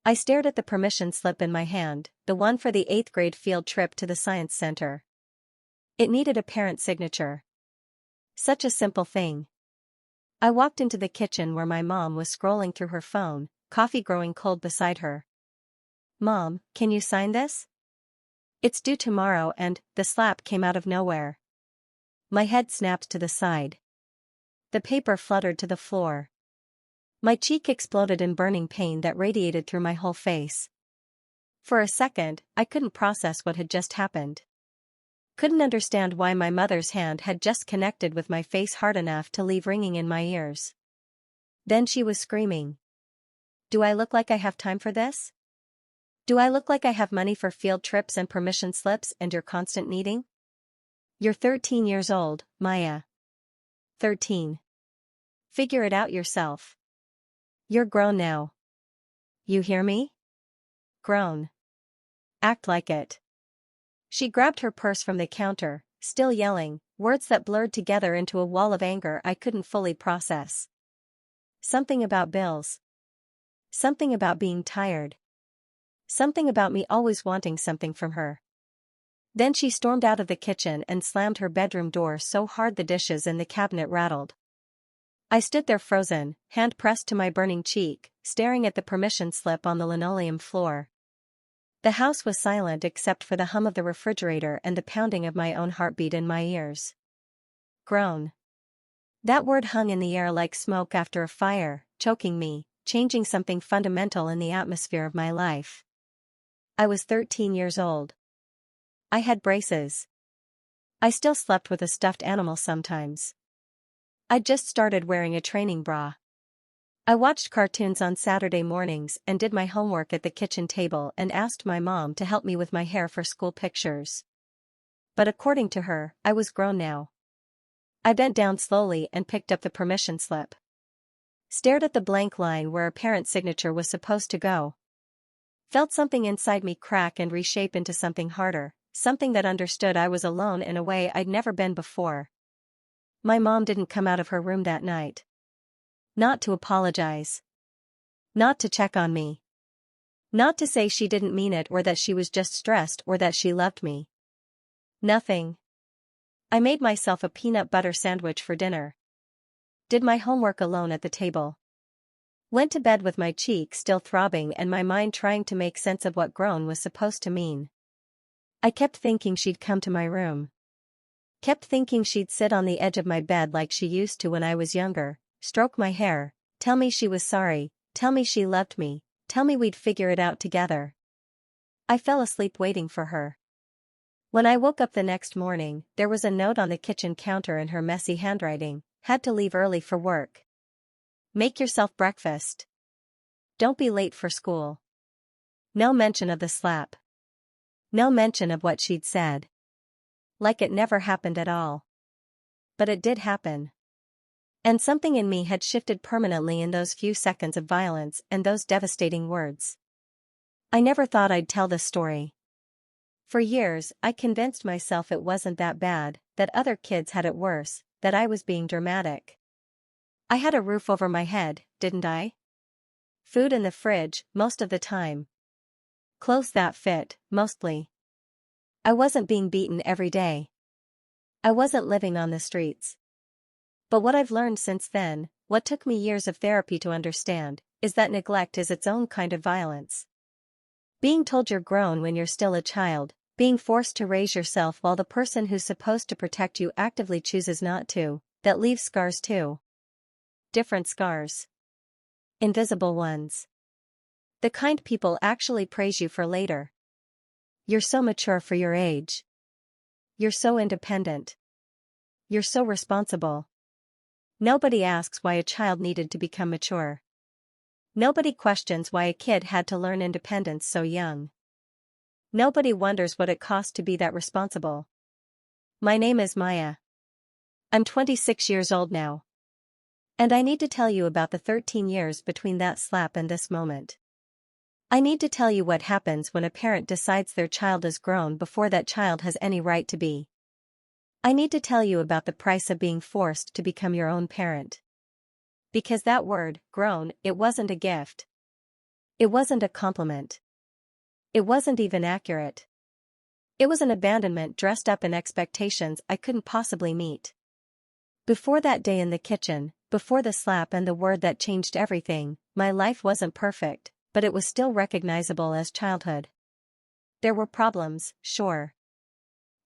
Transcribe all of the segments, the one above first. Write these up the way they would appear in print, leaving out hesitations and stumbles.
I stared at the permission slip in my hand, the one for the 8th grade field trip to the science center. It needed a parent signature. Such a simple thing. I walked into the kitchen where my mom was scrolling through her phone, coffee growing cold beside her. "Mom, can you sign this? It's due tomorrow," and the slap came out of nowhere. My head snapped to the side. The paper fluttered to the floor. My cheek exploded in burning pain that radiated through my whole face. For a second, I couldn't process what had just happened. Couldn't understand why my mother's hand had just connected with my face hard enough to leave ringing in my ears. Then she was screaming. "Do I look like I have time for this? Do I look like I have money for field trips and permission slips and your constant needing? You're 13 years old, Maya. 13. Figure it out yourself. You're grown now. You hear me? Grown. Act like it." She grabbed her purse from the counter, still yelling, words that blurred together into a wall of anger I couldn't fully process. Something about bills. Something about being tired. Something about me always wanting something from her. Then she stormed out of the kitchen and slammed her bedroom door so hard the dishes in the cabinet rattled. I stood there frozen, hand pressed to my burning cheek, staring at the permission slip on the linoleum floor. The house was silent except for the hum of the refrigerator and the pounding of my own heartbeat in my ears. Grown. That word hung in the air like smoke after a fire, choking me, changing something fundamental in the atmosphere of my life. I was 13 years old. I had braces. I still slept with a stuffed animal sometimes. I'd just started wearing a training bra. I watched cartoons on Saturday mornings and did my homework at the kitchen table and asked my mom to help me with my hair for school pictures. But according to her, I was grown now. I bent down slowly and picked up the permission slip. Stared at the blank line where a parent's signature was supposed to go. Felt something inside me crack and reshape into something harder, something that understood I was alone in a way I'd never been before. My mom didn't come out of her room that night. Not to apologize. Not to check on me. Not to say she didn't mean it or that she was just stressed or that she loved me. Nothing. I made myself a peanut butter sandwich for dinner. Did my homework alone at the table. Went to bed with my cheek still throbbing and my mind trying to make sense of what grown was supposed to mean. I kept thinking she'd come to my room. Kept thinking she'd sit on the edge of my bed like she used to when I was younger. Stroke my hair, tell me she was sorry, tell me she loved me, tell me we'd figure it out together. I fell asleep waiting for her. When I woke up the next morning, there was a note on the kitchen counter in her messy handwriting, "Had to leave early for work. Make yourself breakfast. Don't be late for school." No mention of the slap. No mention of what she'd said. Like it never happened at all. But it did happen. And something in me had shifted permanently in those few seconds of violence and those devastating words. I never thought I'd tell this story. For years, I convinced myself it wasn't that bad, that other kids had it worse, that I was being dramatic. I had a roof over my head, didn't I? Food in the fridge, most of the time. Clothes that fit, mostly. I wasn't being beaten every day. I wasn't living on the streets. But what I've learned since then, what took me years of therapy to understand, is that neglect is its own kind of violence. Being told you're grown when you're still a child, being forced to raise yourself while the person who's supposed to protect you actively chooses not to, that leaves scars too. Different scars. Invisible ones. The kind people actually praise you for later. You're so mature for your age. You're so independent. You're so responsible. Nobody asks why a child needed to become mature. Nobody questions why a kid had to learn independence so young. Nobody wonders what it cost to be that responsible. My name is Maya. I'm 26 years old now. And I need to tell you about the 13 years between that slap and this moment. I need to tell you what happens when a parent decides their child is grown before that child has any right to be. I need to tell you about the price of being forced to become your own parent. Because that word, grown, it wasn't a gift. It wasn't a compliment. It wasn't even accurate. It was an abandonment dressed up in expectations I couldn't possibly meet. Before that day in the kitchen, before the slap and the word that changed everything, my life wasn't perfect, but it was still recognizable as childhood. There were problems, sure.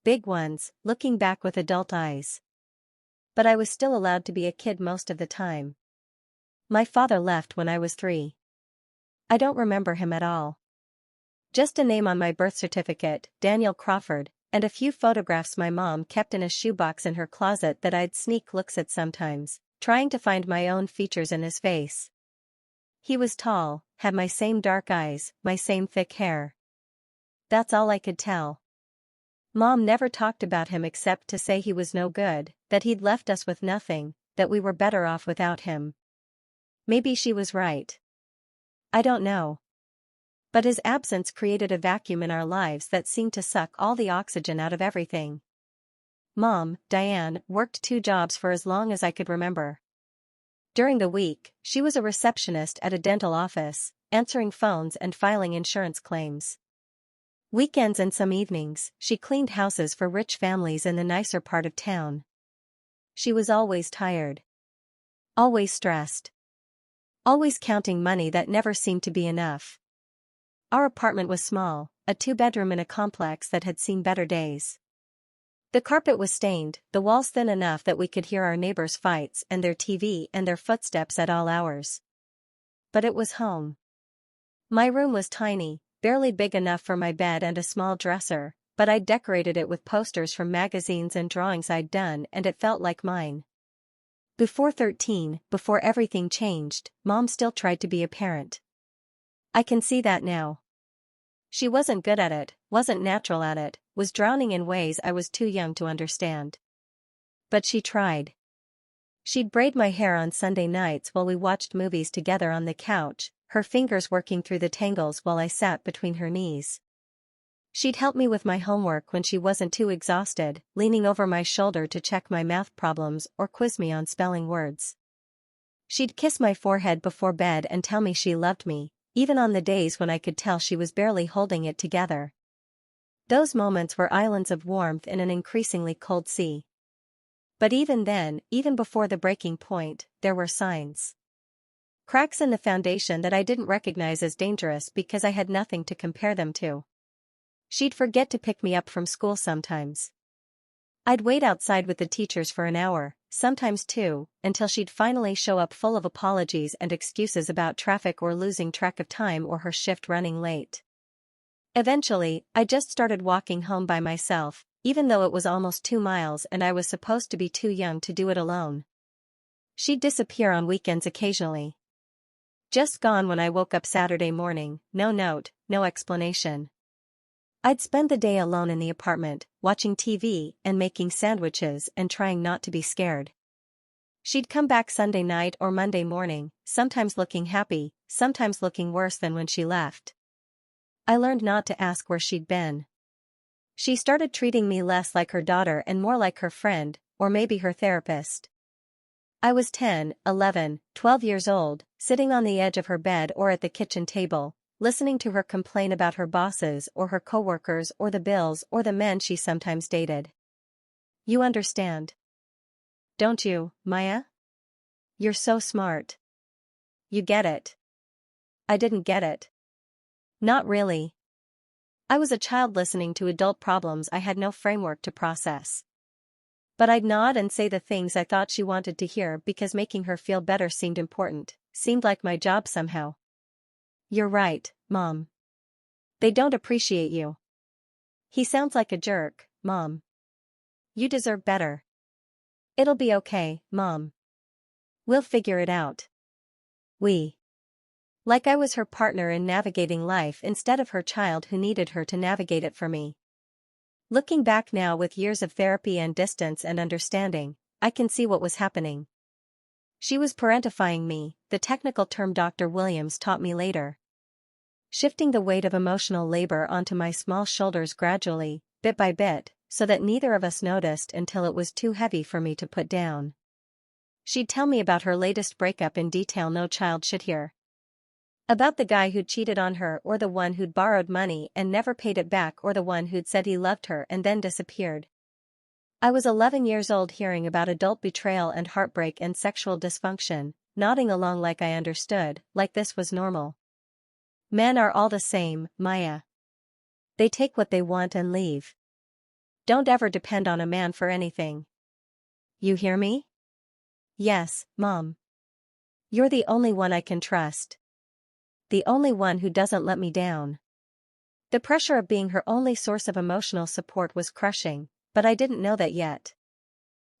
Big ones, looking back with adult eyes. But I was still allowed to be a kid most of the time. My father left when I was 3. I don't remember him at all. Just a name on my birth certificate, Daniel Crawford, and a few photographs my mom kept in a shoebox in her closet that I'd sneak looks at sometimes, trying to find my own features in his face. He was tall, had my same dark eyes, my same thick hair. That's all I could tell. Mom never talked about him except to say he was no good, that he'd left us with nothing, that we were better off without him. Maybe she was right. I don't know. But his absence created a vacuum in our lives that seemed to suck all the oxygen out of everything. Mom, Diane, worked 2 jobs for as long as I could remember. During the week, she was a receptionist at a dental office, answering phones and filing insurance claims. Weekends and some evenings, she cleaned houses for rich families in the nicer part of town. She was always tired. Always stressed. Always counting money that never seemed to be enough. Our apartment was small, a 2-bedroom in a complex that had seen better days. The carpet was stained, the walls thin enough that we could hear our neighbors' fights and their TV and their footsteps at all hours. But it was home. My room was tiny, barely big enough for my bed and a small dresser, but I'd decorated it with posters from magazines and drawings I'd done and it felt like mine. Before 13, before everything changed, Mom still tried to be a parent. I can see that now. She wasn't good at it, wasn't natural at it, was drowning in ways I was too young to understand. But she tried. She'd braid my hair on Sunday nights while we watched movies together on the couch, her fingers working through the tangles while I sat between her knees. She'd help me with my homework when she wasn't too exhausted, leaning over my shoulder to check my math problems or quiz me on spelling words. She'd kiss my forehead before bed and tell me she loved me, even on the days when I could tell she was barely holding it together. Those moments were islands of warmth in an increasingly cold sea. But even then, even before the breaking point, there were signs. Cracks in the foundation that I didn't recognize as dangerous because I had nothing to compare them to. She'd forget to pick me up from school sometimes. I'd wait outside with the teachers for an hour, sometimes 2, until she'd finally show up full of apologies and excuses about traffic or losing track of time or her shift running late. Eventually, I just started walking home by myself, even though it was almost 2 miles and I was supposed to be too young to do it alone. She'd disappear on weekends occasionally. Just gone when I woke up Saturday morning, no note, no explanation. I'd spend the day alone in the apartment, watching TV and making sandwiches and trying not to be scared. She'd come back Sunday night or Monday morning, sometimes looking happy, sometimes looking worse than when she left. I learned not to ask where she'd been. She started treating me less like her daughter and more like her friend, or maybe her therapist. I was 10, 11, 12 years old, sitting on the edge of her bed or at the kitchen table, listening to her complain about her bosses or her coworkers or the bills or the men she sometimes dated. You understand, don't you, Maya? You're so smart. You get it. I didn't get it. Not really. I was a child listening to adult problems I had no framework to process. But I'd nod and say the things I thought she wanted to hear because making her feel better seemed important, seemed like my job somehow. You're right, Mom. They don't appreciate you. He sounds like a jerk, Mom. You deserve better. It'll be okay, Mom. We'll figure it out. We. Like I was her partner in navigating life instead of her child who needed her to navigate it for me. Looking back now with years of therapy and distance and understanding, I can see what was happening. She was parentifying me, the technical term Dr. Williams taught me later. Shifting the weight of emotional labor onto my small shoulders gradually, bit by bit, so that neither of us noticed until it was too heavy for me to put down. She'd tell me about her latest breakup in detail no child should hear. About the guy who'd cheated on her, or the one who'd borrowed money and never paid it back, or the one who'd said he loved her and then disappeared. I was 11 years old hearing about adult betrayal and heartbreak and sexual dysfunction, nodding along like I understood, like this was normal. Men are all the same, Maya. They take what they want and leave. Don't ever depend on a man for anything. You hear me? Yes, Mom. You're the only one I can trust. The only one who doesn't let me down. The pressure of being her only source of emotional support was crushing, but I didn't know that yet.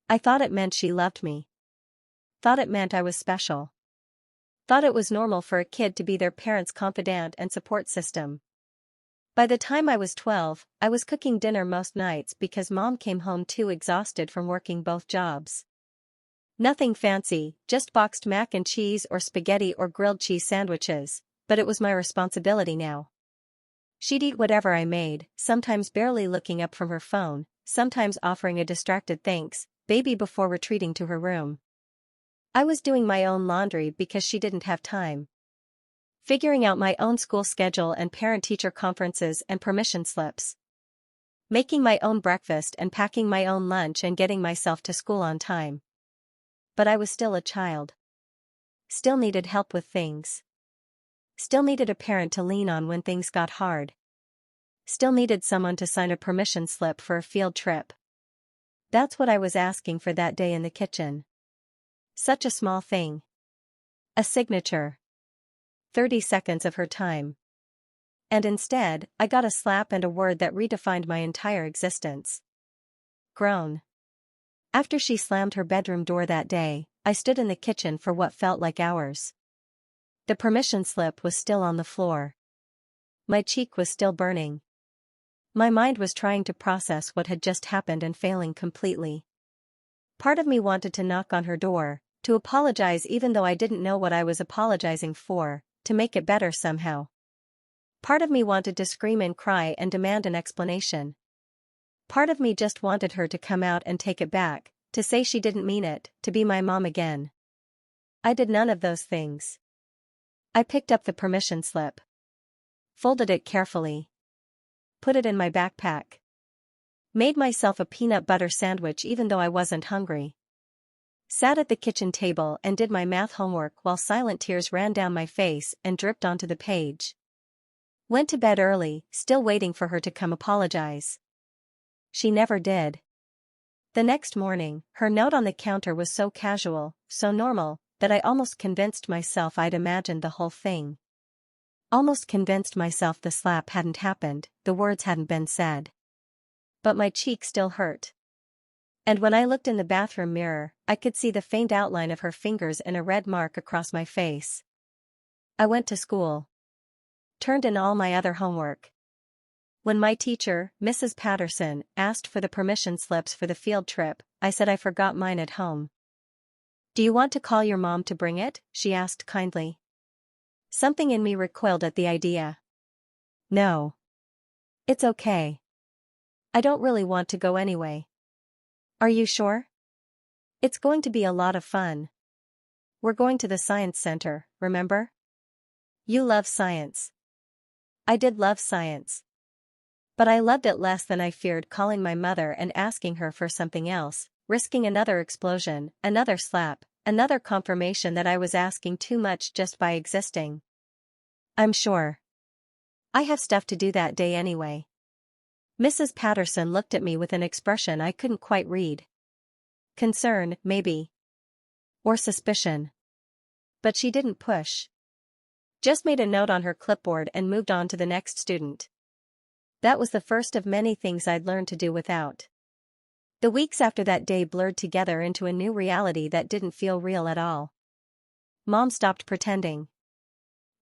I thought it meant she loved me. Thought it meant I was special. Thought it was normal for a kid to be their parents' confidant and support system. By the time I was 12, I was cooking dinner most nights because Mom came home too exhausted from working both jobs. Nothing fancy, just boxed mac and cheese or spaghetti or grilled cheese sandwiches, but it was my responsibility now. She'd eat whatever I made, sometimes barely looking up from her phone, sometimes offering a distracted thanks, baby, before retreating to her room. I was doing my own laundry because she didn't have time. Figuring out my own school schedule and parent-teacher conferences and permission slips. Making my own breakfast and packing my own lunch and getting myself to school on time. But I was still a child. Still needed help with things. Still needed a parent to lean on when things got hard. Still needed someone to sign a permission slip for a field trip. That's what I was asking for that day in the kitchen. Such a small thing. A signature. 30 seconds of her time. And instead, I got a slap and a word that redefined my entire existence. Grown. After she slammed her bedroom door that day, I stood in the kitchen for what felt like hours. The permission slip was still on the floor. My cheek was still burning. My mind was trying to process what had just happened and failing completely. Part of me wanted to knock on her door, to apologize even though I didn't know what I was apologizing for, to make it better somehow. Part of me wanted to scream and cry and demand an explanation. Part of me just wanted her to come out and take it back, to say she didn't mean it, to be my mom again. I did none of those things. I picked up the permission slip. Folded it carefully. Put it in my backpack. Made myself a peanut butter sandwich even though I wasn't hungry. Sat at the kitchen table and did my math homework while silent tears ran down my face and dripped onto the page. Went to bed early, still waiting for her to come apologize. She never did. The next morning, her note on the counter was so casual, so normal, that I almost convinced myself I'd imagined the whole thing. Almost convinced myself the slap hadn't happened, the words hadn't been said. But my cheek still hurt. And when I looked in the bathroom mirror, I could see the faint outline of her fingers in a red mark across my face. I went to school. Turned in all my other homework. When my teacher, Mrs. Patterson, asked for the permission slips for the field trip, I said I forgot mine at home. "Do you want to call your mom to bring it?" she asked kindly. Something in me recoiled at the idea. No. It's okay. I don't really want to go anyway. Are you sure? It's going to be a lot of fun. We're going to the science center, remember? You love science. I did love science. But I loved it less than I feared calling my mother and asking her for something else, risking another explosion, another slap, another confirmation that I was asking too much just by existing. I'm sure. I have stuff to do that day anyway. Mrs. Patterson looked at me with an expression I couldn't quite read. Concern, maybe. Or suspicion. But she didn't push. Just made a note on her clipboard and moved on to the next student. That was the first of many things I'd learned to do without. The weeks after that day blurred together into a new reality that didn't feel real at all. Mom stopped pretending.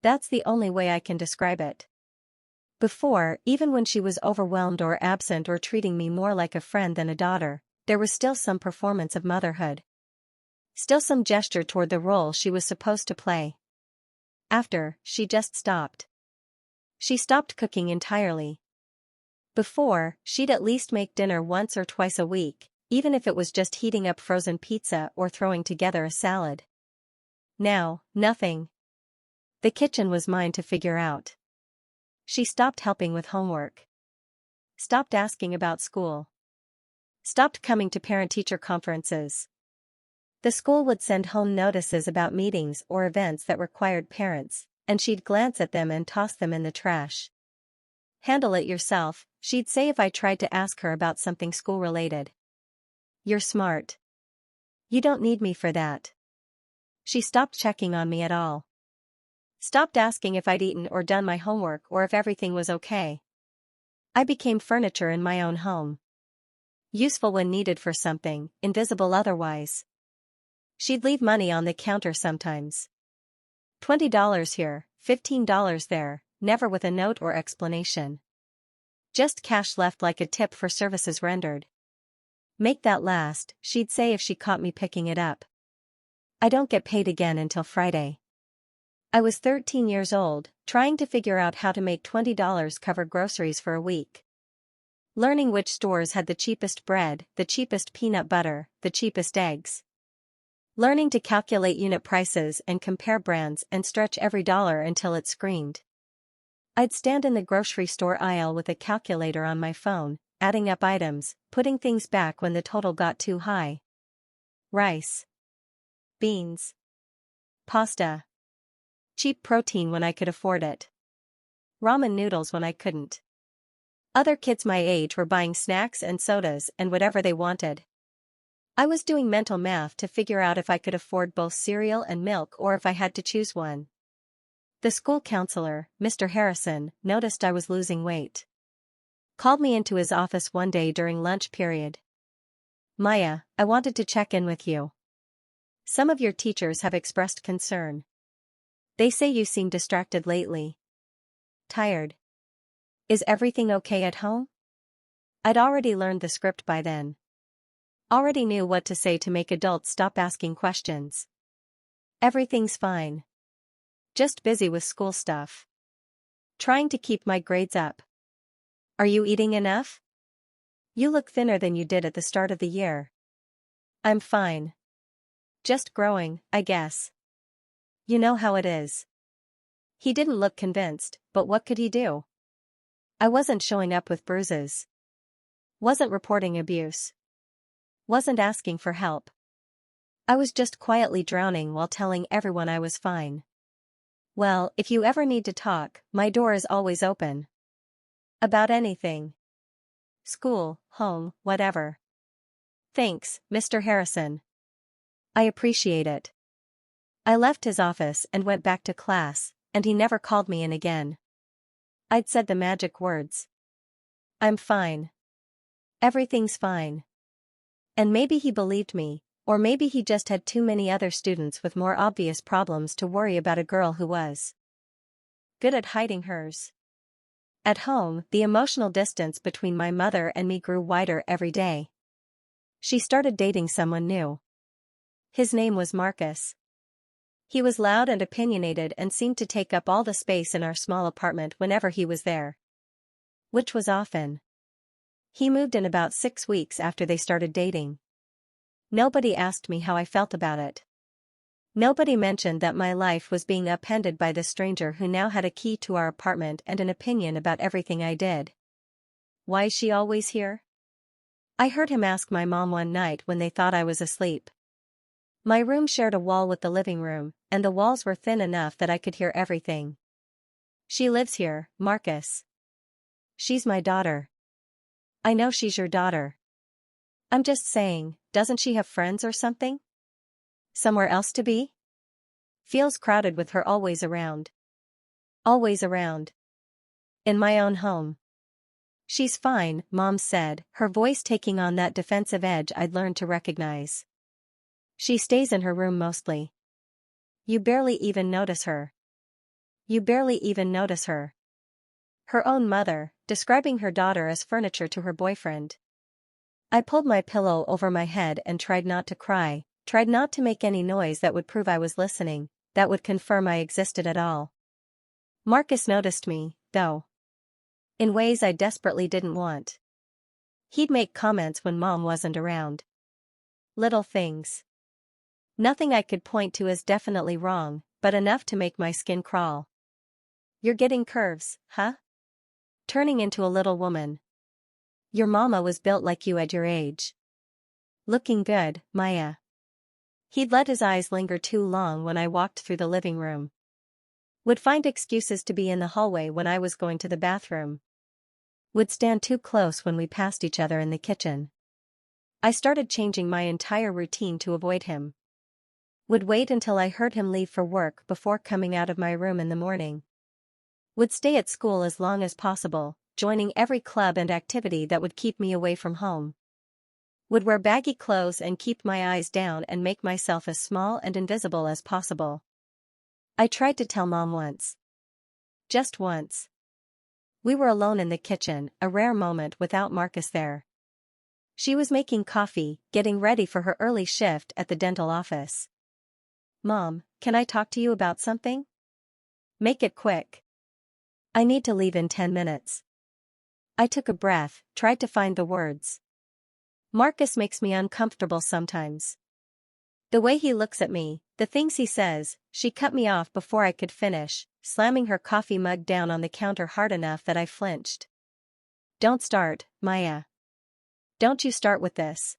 That's the only way I can describe it. Before, even when she was overwhelmed or absent or treating me more like a friend than a daughter, there was still some performance of motherhood. Still some gesture toward the role she was supposed to play. After, she just stopped. She stopped cooking entirely. Before, she'd at least make dinner once or twice a week, even if it was just heating up frozen pizza or throwing together a salad. Now, nothing. The kitchen was mine to figure out. She stopped helping with homework. Stopped asking about school. Stopped coming to parent-teacher conferences. The school would send home notices about meetings or events that required parents, and she'd glance at them and toss them in the trash. Handle it yourself, she'd say if I tried to ask her about something school-related. You're smart. You don't need me for that. She stopped checking on me at all. Stopped asking if I'd eaten or done my homework or if everything was okay. I became furniture in my own home. Useful when needed for something, invisible otherwise. She'd leave money on the counter sometimes. $20 here, $15 there, never with a note or explanation. Just cash left like a tip for services rendered. Make that last, she'd say if she caught me picking it up. I don't get paid again until Friday. I was 13 years old, trying to figure out how to make $20 cover groceries for a week. Learning which stores had the cheapest bread, the cheapest peanut butter, the cheapest eggs. Learning to calculate unit prices and compare brands and stretch every dollar until it screamed. I'd stand in the grocery store aisle with a calculator on my phone, adding up items, putting things back when the total got too high. Rice. Beans. Pasta. Cheap protein when I could afford it. Ramen noodles when I couldn't. Other kids my age were buying snacks and sodas and whatever they wanted. I was doing mental math to figure out if I could afford both cereal and milk or if I had to choose one. The school counselor, Mr. Harrison, noticed I was losing weight. Called me into his office one day during lunch period. Maya, I wanted to check in with you. Some of your teachers have expressed concern. They say you seem distracted lately. Tired. Is everything okay at home? I'd already learned the script by then. Already knew what to say to make adults stop asking questions. Everything's fine. Just busy with school stuff. Trying to keep my grades up. Are you eating enough? You look thinner than you did at the start of the year. I'm fine. Just growing, I guess. You know how it is. He didn't look convinced, but what could he do? I wasn't showing up with bruises. Wasn't reporting abuse. Wasn't asking for help. I was just quietly drowning while telling everyone I was fine. Well, if you ever need to talk, my door is always open. About anything. School, home, whatever. Thanks, Mr. Harrison. I appreciate it. I left his office and went back to class, and he never called me in again. I'd said the magic words. I'm fine. Everything's fine. And maybe he believed me, or maybe he just had too many other students with more obvious problems to worry about a girl who was good at hiding hers. At home, the emotional distance between my mother and me grew wider every day. She started dating someone new. His name was Marcus. He was loud and opinionated and seemed to take up all the space in our small apartment whenever he was there. Which was often. He moved in about 6 weeks after they started dating. Nobody asked me how I felt about it. Nobody mentioned that my life was being upended by this stranger who now had a key to our apartment and an opinion about everything I did. Why is she always here? I heard him ask my mom one night when they thought I was asleep. My room shared a wall with the living room, and the walls were thin enough that I could hear everything. She lives here, Marcus. She's my daughter. I know she's your daughter. I'm just saying, doesn't she have friends or something? Somewhere else to be? Feels crowded with her always around. Always around. In my own home. She's fine, Mom said, her voice taking on that defensive edge I'd learned to recognize. She stays in her room mostly. You barely even notice her. You barely even notice her. Her own mother, describing her daughter as furniture to her boyfriend. I pulled my pillow over my head and tried not to cry, tried not to make any noise that would prove I was listening, that would confirm I existed at all. Marcus noticed me, though. In ways I desperately didn't want. He'd make comments when Mom wasn't around. Little things. Nothing I could point to as definitely wrong, but enough to make my skin crawl. You're getting curves, huh? Turning into a little woman. Your mama was built like you at your age. Looking good, Maya. He'd let his eyes linger too long when I walked through the living room. Would find excuses to be in the hallway when I was going to the bathroom. Would stand too close when we passed each other in the kitchen. I started changing my entire routine to avoid him. Would wait until I heard him leave for work before coming out of my room in the morning. Would stay at school as long as possible, joining every club and activity that would keep me away from home. Would wear baggy clothes and keep my eyes down and make myself as small and invisible as possible. I tried to tell Mom once. Just once. We were alone in the kitchen, a rare moment without Marcus there. She was making coffee, getting ready for her early shift at the dental office. Mom, can I talk to you about something? Make it quick. I need to leave in 10 minutes. I took a breath, tried to find the words. Marcus makes me uncomfortable sometimes. The way he looks at me, the things he says. She cut me off before I could finish, slamming her coffee mug down on the counter hard enough that I flinched. Don't start, Maya. Don't you start with this.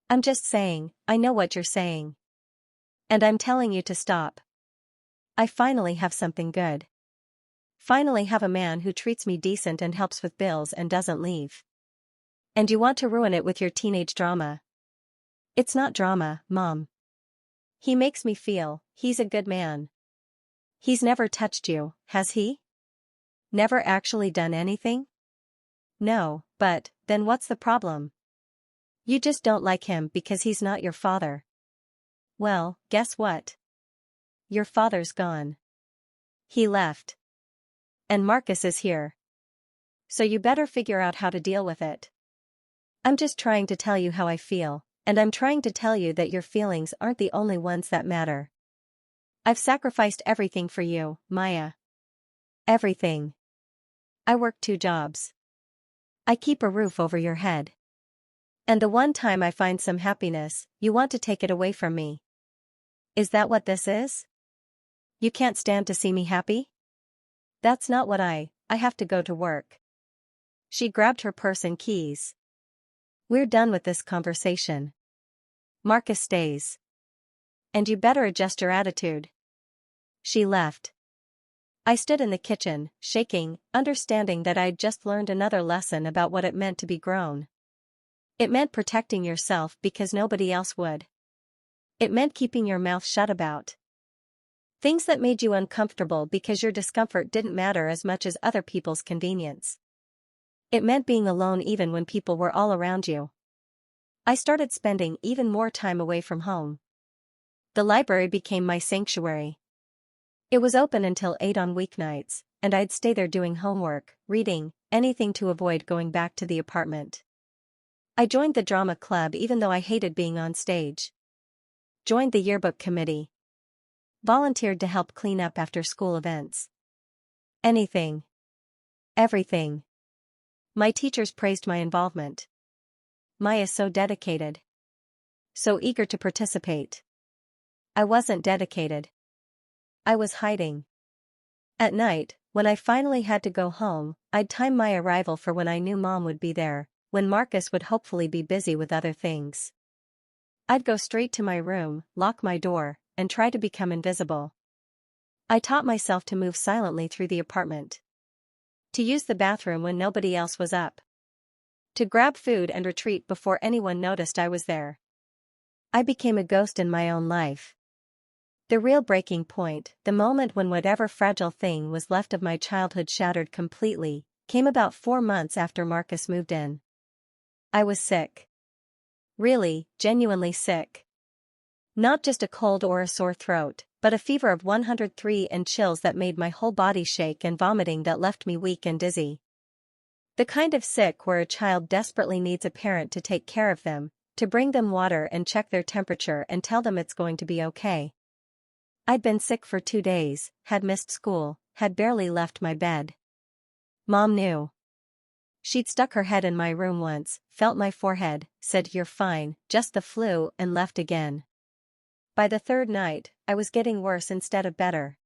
I'm just saying, I know what you're saying. And I'm telling you to stop. I finally have something good. Finally have a man who treats me decent and helps with bills and doesn't leave. And you want to ruin it with your teenage drama. It's not drama, Mom. He makes me feel, he's a good man. He's never touched you, has he? Never actually done anything? No, but, then what's the problem? You just don't like him because he's not your father. Well, guess what? Your father's gone. He left. And Marcus is here. So you better figure out how to deal with it. I'm just trying to tell you how I feel, and I'm trying to tell you that your feelings aren't the only ones that matter. I've sacrificed everything for you, Maya. Everything. I work 2 jobs. I keep a roof over your head. And the one time I find some happiness, you want to take it away from me. Is that what this is? You can't stand to see me happy? That's not what I have to go to work. She grabbed her purse and keys. We're done with this conversation. Marcus stays. And you better adjust your attitude. She left. I stood in the kitchen, shaking, understanding that I'd just learned another lesson about what it meant to be grown. It meant protecting yourself because nobody else would. It meant keeping your mouth shut about things that made you uncomfortable because your discomfort didn't matter as much as other people's convenience. It meant being alone even when people were all around you. I started spending even more time away from home. The library became my sanctuary. It was open until 8 on weeknights, and I'd stay there doing homework, reading, anything to avoid going back to the apartment. I joined the drama club even though I hated being on stage. Joined the yearbook committee. Volunteered to help clean up after school events. Anything. Everything. My teachers praised my involvement. Maya's so dedicated. So eager to participate. I wasn't dedicated. I was hiding. At night, when I finally had to go home, I'd time my arrival for when I knew Mom would be there, when Marcus would hopefully be busy with other things. I'd go straight to my room, lock my door, and try to become invisible. I taught myself to move silently through the apartment. To use the bathroom when nobody else was up. To grab food and retreat before anyone noticed I was there. I became a ghost in my own life. The real breaking point, the moment when whatever fragile thing was left of my childhood shattered completely, came about 4 months after Marcus moved in. I was sick. Really, genuinely sick. Not just a cold or a sore throat, but a fever of 103 and chills that made my whole body shake and vomiting that left me weak and dizzy. The kind of sick where a child desperately needs a parent to take care of them, to bring them water and check their temperature and tell them it's going to be okay. I'd been sick for 2 days, had missed school, had barely left my bed. Mom knew. She'd stuck her head in my room once, felt my forehead, said you're fine, just the flu, and left again. By the 3rd night, I was getting worse instead of better.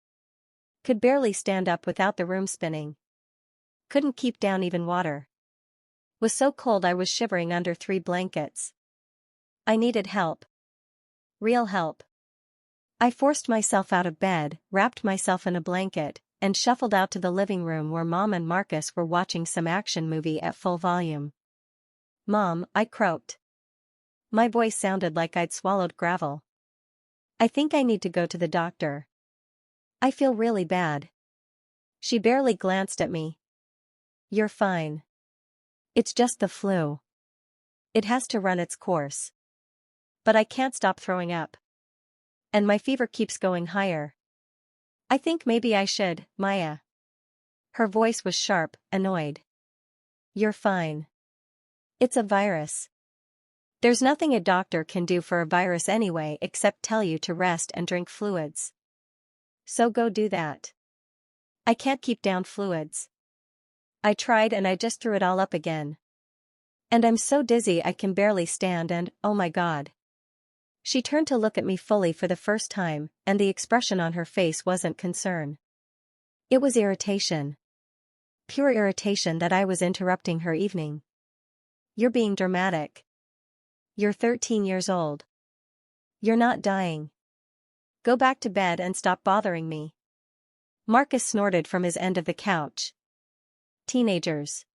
Could barely stand up without the room spinning. Couldn't keep down even water. Was so cold I was shivering under 3 blankets. I needed help. Real help. I forced myself out of bed, wrapped myself in a blanket, and shuffled out to the living room where Mom and Marcus were watching some action movie at full volume. "Mom," I croaked. My voice sounded like I'd swallowed gravel. "I think I need to go to the doctor. I feel really bad." She barely glanced at me. "You're fine. It's just the flu. It has to run its course. But I can't stop throwing up. And my fever keeps going higher. I think maybe I should, Maya." Her voice was sharp, annoyed. "You're fine. It's a virus. There's nothing a doctor can do for a virus anyway except tell you to rest and drink fluids. So go do that." "I can't keep down fluids. I tried and I just threw it all up again. And I'm so dizzy I can barely stand and, oh my God." She turned to look at me fully for the first time, and the expression on her face wasn't concern. It was irritation. Pure irritation that I was interrupting her evening. "You're being dramatic. You're 13 years old. You're not dying. Go back to bed and stop bothering me." Marcus snorted from his end of the couch. "Teenagers.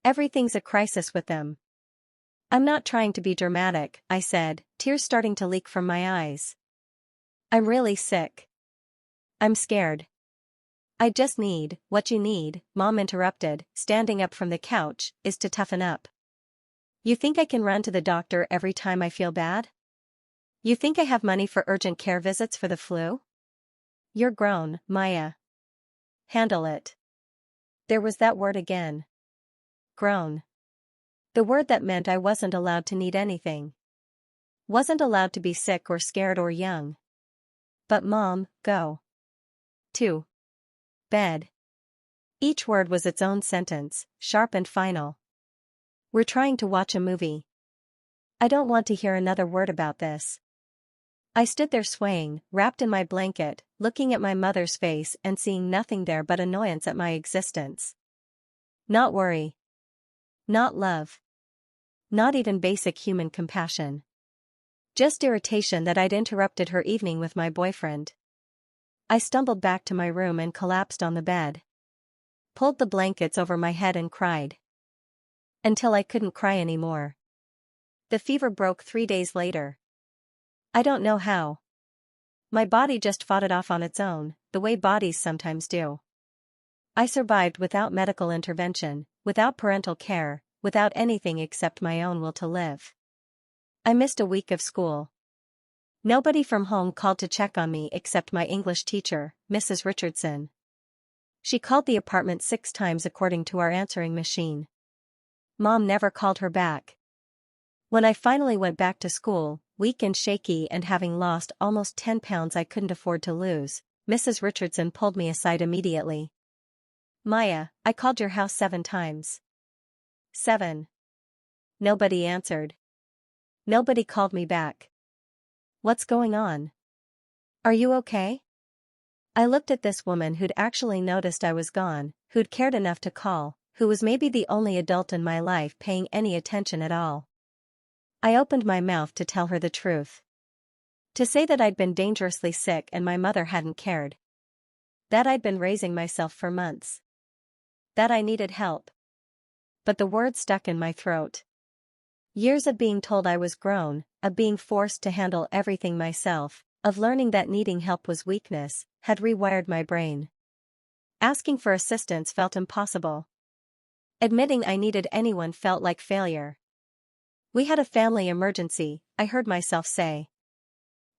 Everything's a crisis with them." "I'm not trying to be dramatic," I said, tears starting to leak from my eyes. "I'm really sick. I'm scared." "I just need, what you need," Mom interrupted, standing up from the couch, "is to toughen up. You think I can run to the doctor every time I feel bad? You think I have money for urgent care visits for the flu? You're grown, Maya. Handle it." There was that word again. Grown. The word that meant I wasn't allowed to need anything. Wasn't allowed to be sick or scared or young. But Mom, go. To bed. Each word was its own sentence, sharp and final. "We're trying to watch a movie. I don't want to hear another word about this." I stood there swaying, wrapped in my blanket, looking at my mother's face and seeing nothing there but annoyance at my existence. Not worry. Not love. Not even basic human compassion. Just irritation that I'd interrupted her evening with my boyfriend. I stumbled back to my room and collapsed on the bed. Pulled the blankets over my head and cried. Until I couldn't cry anymore. The fever broke 3 days later. I don't know how. My body just fought it off on its own, the way bodies sometimes do. I survived without medical intervention, without parental care, without anything except my own will to live. I missed a week of school. Nobody from home called to check on me except my English teacher, Mrs. Richardson. She called the apartment 6 times according to our answering machine. Mom never called her back. When I finally went back to school, weak and shaky and having lost almost 10 pounds I couldn't afford to lose, Mrs. Richardson pulled me aside immediately. "Maya, I called your house 7 times. 7. Nobody answered. Nobody called me back. What's going on? Are you okay?" I looked at this woman who'd actually noticed I was gone, who'd cared enough to call, who was maybe the only adult in my life paying any attention at all. I opened my mouth to tell her the truth. To say that I'd been dangerously sick and my mother hadn't cared. That I'd been raising myself for months. That I needed help. But the words stuck in my throat. Years of being told I was grown, of being forced to handle everything myself, of learning that needing help was weakness, had rewired my brain. Asking for assistance felt impossible. Admitting I needed anyone felt like failure. "We had a family emergency," I heard myself say.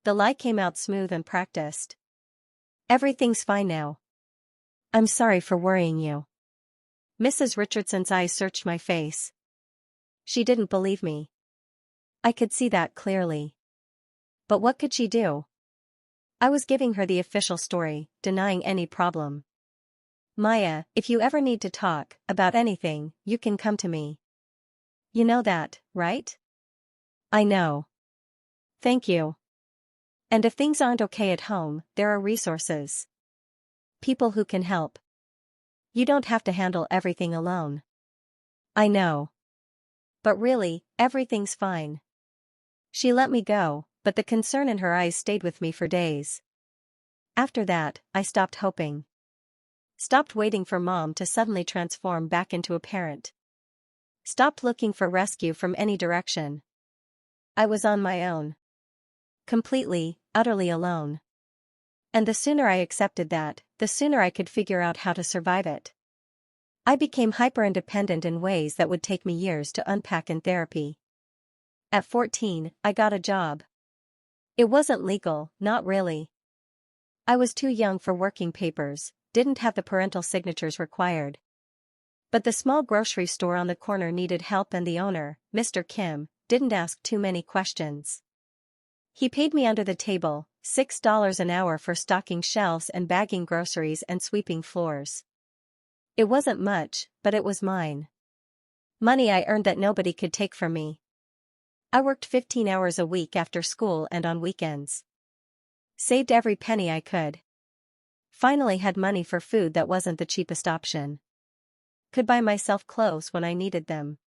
The lie came out smooth and practiced. "Everything's fine now. I'm sorry for worrying you." Mrs. Richardson's eyes searched my face. She didn't believe me. I could see that clearly. But what could she do? I was giving her the official story, denying any problem. "Maya, if you ever need to talk about anything, you can come to me. You know that, right?" "I know. Thank you." And if things aren't okay at home, there are resources. People who can help. You don't have to handle everything alone. I know. But really, everything's fine. She let me go, but the concern in her eyes stayed with me for days. After that, I stopped hoping. Stopped waiting for Mom to suddenly transform back into a parent. Stopped looking for rescue from any direction. I was on my own. Completely, utterly alone. And the sooner I accepted that, the sooner I could figure out how to survive it. I became hyper-independent in ways that would take me years to unpack in therapy. At 14, I got a job. It wasn't legal, not really. I was too young for working papers, didn't have the parental signatures required. But the small grocery store on the corner needed help and the owner, Mr. Kim, didn't ask too many questions. He paid me under the table, $6 an hour for stocking shelves and bagging groceries and sweeping floors. It wasn't much, but it was mine. Money I earned that nobody could take from me. I worked 15 hours a week after school and on weekends. Saved every penny I could. Finally had money for food that wasn't the cheapest option. Could buy myself clothes when I needed them.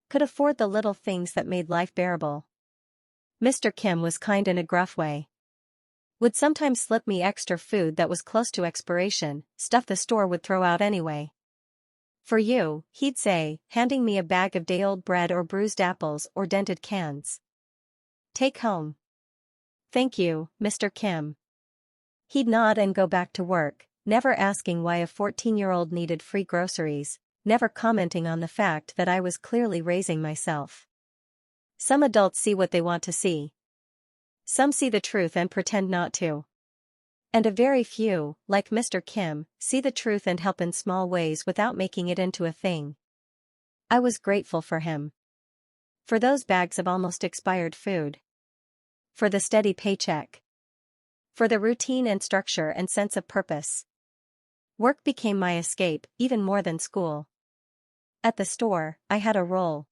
Could afford the little things that made life bearable. Mr. Kim was kind in a gruff way. Would sometimes slip me extra food that was close to expiration, stuff the store would throw out anyway. For you, he'd say, handing me a bag of day-old bread or bruised apples or dented cans. Take home. Thank you, Mr. Kim. He'd nod and go back to work, never asking why a 14-year-old needed free groceries, never commenting on the fact that I was clearly raising myself. Some adults see what they want to see. Some see the truth and pretend not to. And a very few, like Mr. Kim, see the truth and help in small ways without making it into a thing. I was grateful for him. For those bags of almost expired food. For the steady paycheck. For the routine and structure and sense of purpose. Work became my escape, even more than school. At the store, I had a role.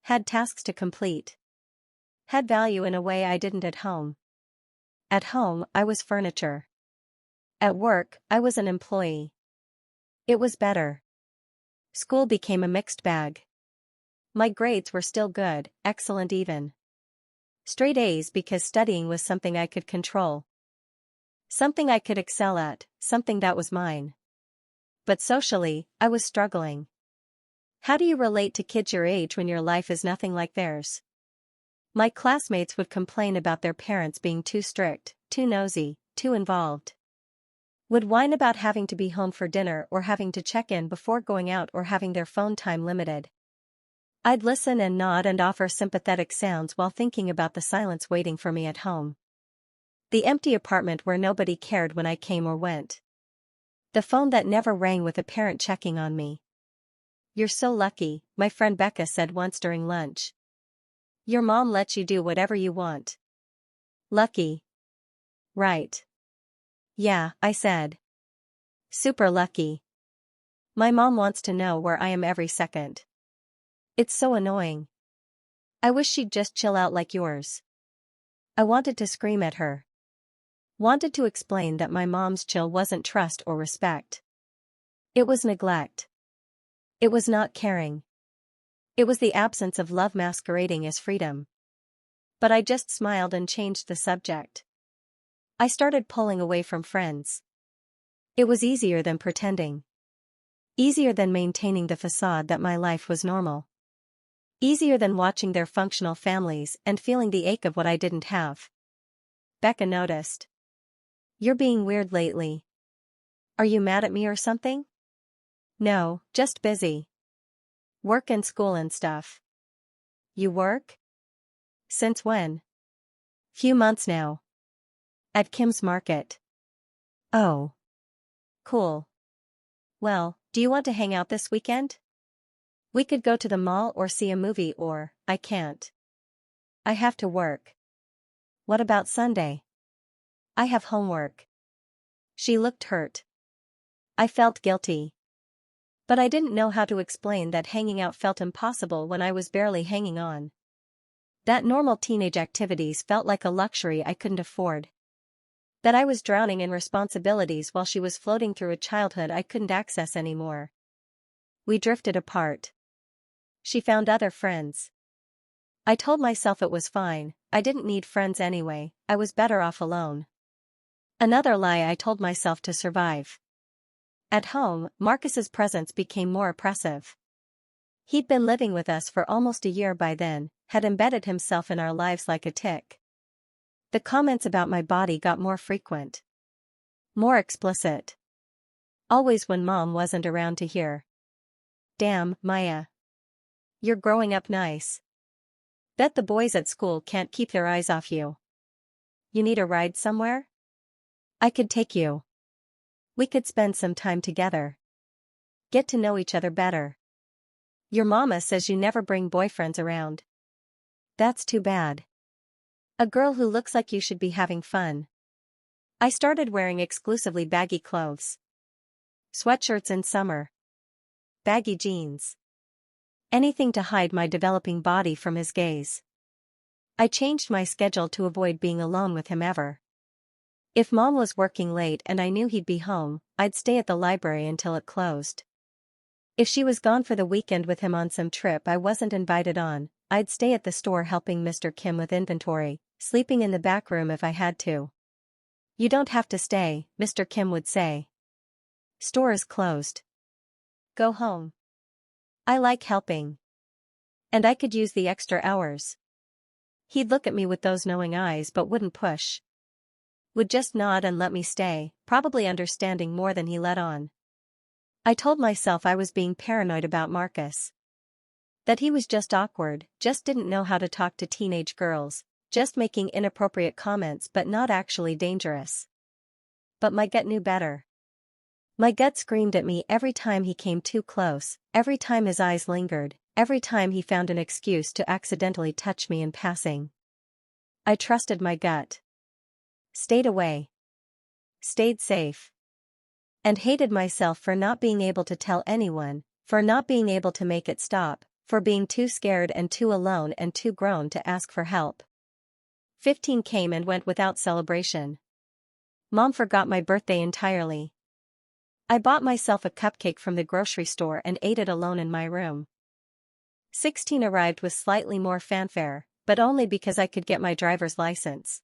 Had tasks to complete. Had value in a way I didn't at home. At home, I was furniture. At work, I was an employee. It was better. School became a mixed bag. My grades were still good, excellent even. Straight A's because studying was something I could control. Something I could excel at, something that was mine. But socially, I was struggling. How do you relate to kids your age when your life is nothing like theirs? My classmates would complain about their parents being too strict, too nosy, too involved. Would whine about having to be home for dinner or having to check in before going out or having their phone time limited. I'd listen and nod and offer sympathetic sounds while thinking about the silence waiting for me at home. The empty apartment where nobody cared when I came or went. The phone that never rang with a parent checking on me. You're so lucky, my friend Becca said once during lunch. Your mom lets you do whatever you want. Lucky. Right. Yeah, I said. Super lucky. My mom wants to know where I am every second. It's so annoying. I wish she'd just chill out like yours. I wanted to scream at her. Wanted to explain that my mom's chill wasn't trust or respect. It was neglect. It was not caring. It was the absence of love masquerading as freedom. But I just smiled and changed the subject. I started pulling away from friends. It was easier than pretending. Easier than maintaining the facade that my life was normal. Easier than watching their functional families and feeling the ache of what I didn't have. Becca noticed. You're being weird lately. Are you mad at me or something? No, just busy. Work and school and stuff. You work? Since when? Few months now. At Kim's Market. Oh. Cool. Well, do you want to hang out this weekend? We could go to the mall or see a movie or, I can't. I have to work. What about Sunday? I have homework. She looked hurt. I felt guilty. But I didn't know how to explain that hanging out felt impossible when I was barely hanging on. That normal teenage activities felt like a luxury I couldn't afford. That I was drowning in responsibilities while she was floating through a childhood I couldn't access anymore. We drifted apart. She found other friends. I told myself it was fine, I didn't need friends anyway, I was better off alone. Another lie I told myself to survive. At home, Marcus's presence became more oppressive. He'd been living with us for almost a year by then, had embedded himself in our lives like a tick. The comments about my body got more frequent. More explicit. Always when Mom wasn't around to hear. Damn, Maya. You're growing up nice. Bet the boys at school can't keep their eyes off you. You need a ride somewhere? I could take you. We could spend some time together. Get to know each other better. Your mama says you never bring boyfriends around. That's too bad. A girl who looks like you should be having fun. I started wearing exclusively baggy clothes. Sweatshirts in summer. Baggy jeans. Anything to hide my developing body from his gaze. I changed my schedule to avoid being alone with him ever. If Mom was working late and I knew he'd be home, I'd stay at the library until it closed. If she was gone for the weekend with him on some trip I wasn't invited on, I'd stay at the store helping Mr. Kim with inventory, sleeping in the back room if I had to. You don't have to stay, Mr. Kim would say. Store is closed. Go home. I like helping. And I could use the extra hours. He'd look at me with those knowing eyes but wouldn't push. Would just nod and let me stay, probably understanding more than he let on. I told myself I was being paranoid about Marcus. That he was just awkward, just didn't know how to talk to teenage girls, just making inappropriate comments but not actually dangerous. But my gut knew better. My gut screamed at me every time he came too close, every time his eyes lingered, every time he found an excuse to accidentally touch me in passing. I trusted my gut. Stayed away. Stayed safe. And hated myself for not being able to tell anyone, for not being able to make it stop, for being too scared and too alone and too grown to ask for help. 15 came and went without celebration. Mom forgot my birthday entirely. I bought myself a cupcake from the grocery store and ate it alone in my room. 16 arrived with slightly more fanfare, but only because I could get my driver's license.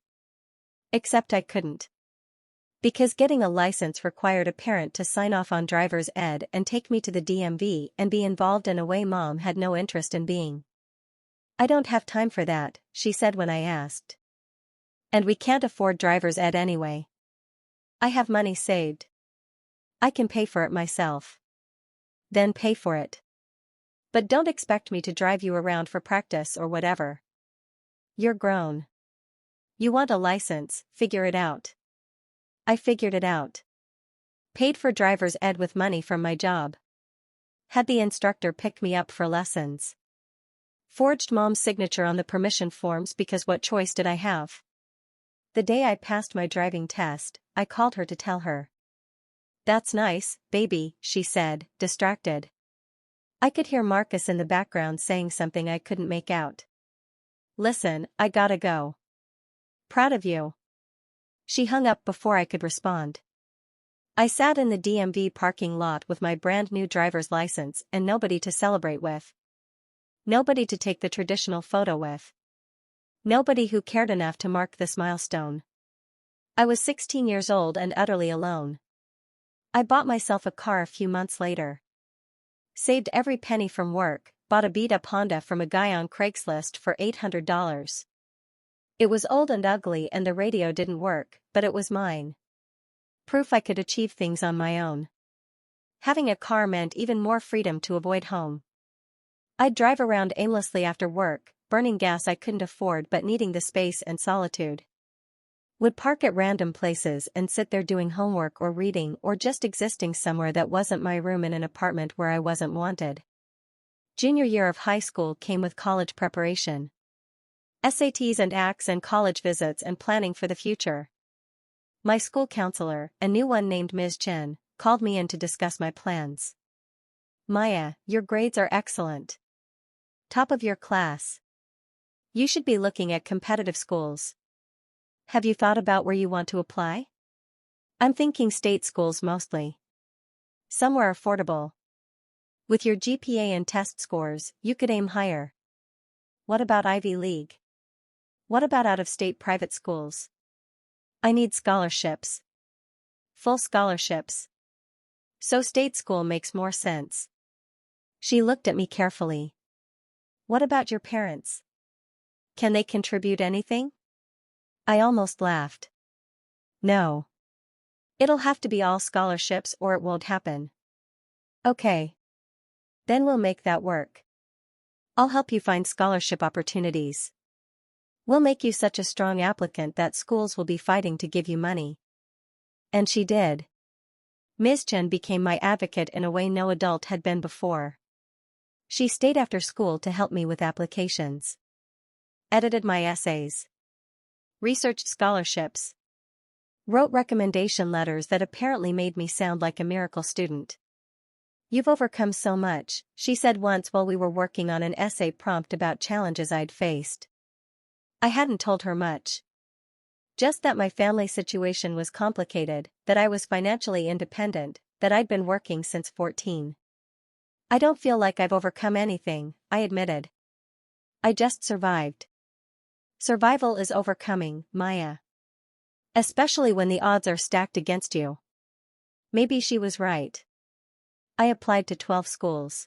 Except I couldn't. Because getting a license required a parent to sign off on driver's ed and take me to the DMV and be involved in a way Mom had no interest in being. I don't have time for that, she said when I asked. And we can't afford driver's ed anyway. I have money saved. I can pay for it myself. Then pay for it. But don't expect me to drive you around for practice or whatever. You're grown. You want a license, figure it out. I figured it out. Paid for driver's ed with money from my job. Had the instructor pick me up for lessons. Forged Mom's signature on the permission forms because what choice did I have? The day I passed my driving test, I called her to tell her. That's nice, baby, she said, distracted. I could hear Marcus in the background saying something I couldn't make out. Listen, I gotta go. Proud of you. She hung up before I could respond. I sat in the DMV parking lot with my brand new driver's license and nobody to celebrate with. Nobody to take the traditional photo with. Nobody who cared enough to mark this milestone. I was 16 years old and utterly alone. I bought myself a car a few months later. Saved every penny from work, bought a beat-up Honda from a guy on Craigslist for $800. It was old and ugly and the radio didn't work, but it was mine. Proof I could achieve things on my own. Having a car meant even more freedom to avoid home. I'd drive around aimlessly after work, burning gas I couldn't afford but needing the space and solitude. Would park at random places and sit there doing homework or reading or just existing somewhere that wasn't my room in an apartment where I wasn't wanted. Junior year of high school came with college preparation. SATs and ACTs and college visits and planning for the future. My school counselor, a new one named Ms. Chen, called me in to discuss my plans. Maya, your grades are excellent. Top of your class. You should be looking at competitive schools. Have you thought about where you want to apply? I'm thinking state schools mostly. Somewhere affordable. With your GPA and test scores, you could aim higher. What about Ivy League? What about out-of-state private schools? I need scholarships. Full scholarships. So state school makes more sense. She looked at me carefully. What about your parents? Can they contribute anything? I almost laughed. No. It'll have to be all scholarships or it won't happen. Okay. Then we'll make that work. I'll help you find scholarship opportunities. We'll make you such a strong applicant that schools will be fighting to give you money. And she did. Ms. Chen became my advocate in a way no adult had been before. She stayed after school to help me with applications. Edited my essays. Researched scholarships. Wrote recommendation letters that apparently made me sound like a miracle student. You've overcome so much, she said once while we were working on an essay prompt about challenges I'd faced. I hadn't told her much. Just that my family situation was complicated, that I was financially independent, that I'd been working since 14. I don't feel like I've overcome anything, I admitted. I just survived. Survival is overcoming, Maya. Especially when the odds are stacked against you. Maybe she was right. I applied to 12 schools.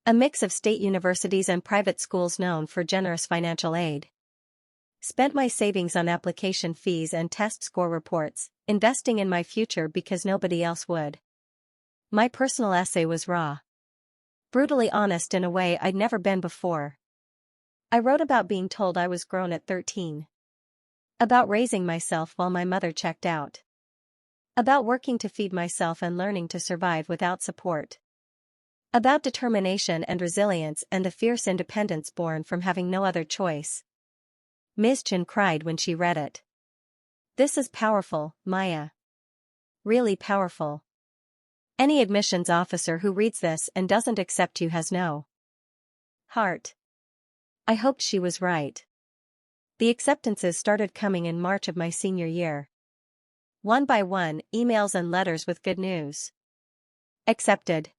A mix of state universities and private schools known for generous financial aid. Spent my savings on application fees and test score reports, investing in my future because nobody else would. My personal essay was raw. Brutally honest in a way I'd never been before. I wrote about being told I was grown at 13. About raising myself while my mother checked out. About working to feed myself and learning to survive without support. About determination and resilience and the fierce independence born from having no other choice. Ms. Chen cried when she read it. This is powerful, Maya. Really powerful. Any admissions officer who reads this and doesn't accept you has no heart. I hoped she was right. The acceptances started coming in March of my senior year. One by one, emails and letters with good news. Accepted.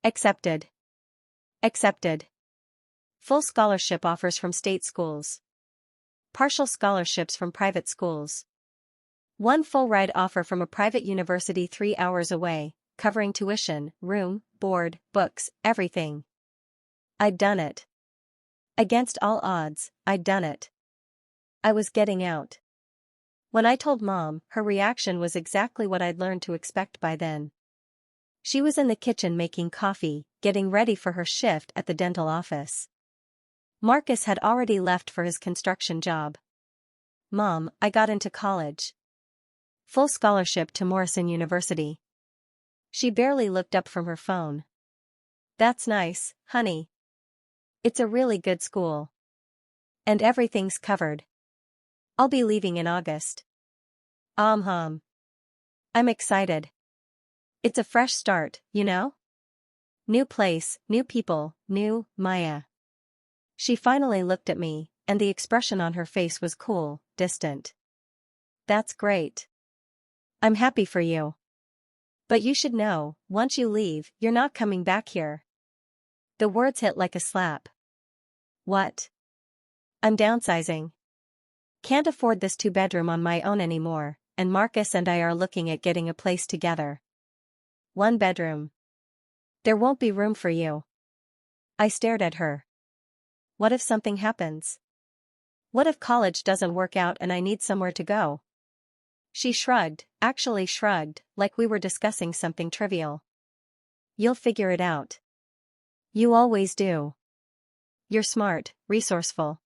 Accepted. Accepted. Full scholarship offers from state schools. Partial scholarships from private schools. One full ride offer from a private university 3 hours away, covering tuition, room, board, books, everything. I'd done it. Against all odds, I'd done it. I was getting out. When I told Mom, her reaction was exactly what I'd learned to expect by then. She was in the kitchen making coffee, getting ready for her shift at the dental office. Marcus had already left for his construction job. Mom, I got into college. Full scholarship to Morrison University. She barely looked up from her phone. That's nice, honey. It's a really good school. And everything's covered. I'll be leaving in August. I'm excited. It's a fresh start, you know? New place, new people, new Maya. She finally looked at me, and the expression on her face was cool, distant. That's great. I'm happy for you. But you should know, once you leave, you're not coming back here. The words hit like a slap. What? I'm downsizing. Can't afford this 2-bedroom on my own anymore, and Marcus and I are looking at getting a place together. 1 bedroom. There won't be room for you. I stared at her. What if something happens? What if college doesn't work out and I need somewhere to go? She shrugged, actually shrugged, like we were discussing something trivial. You'll figure it out. You always do. You're smart, resourceful.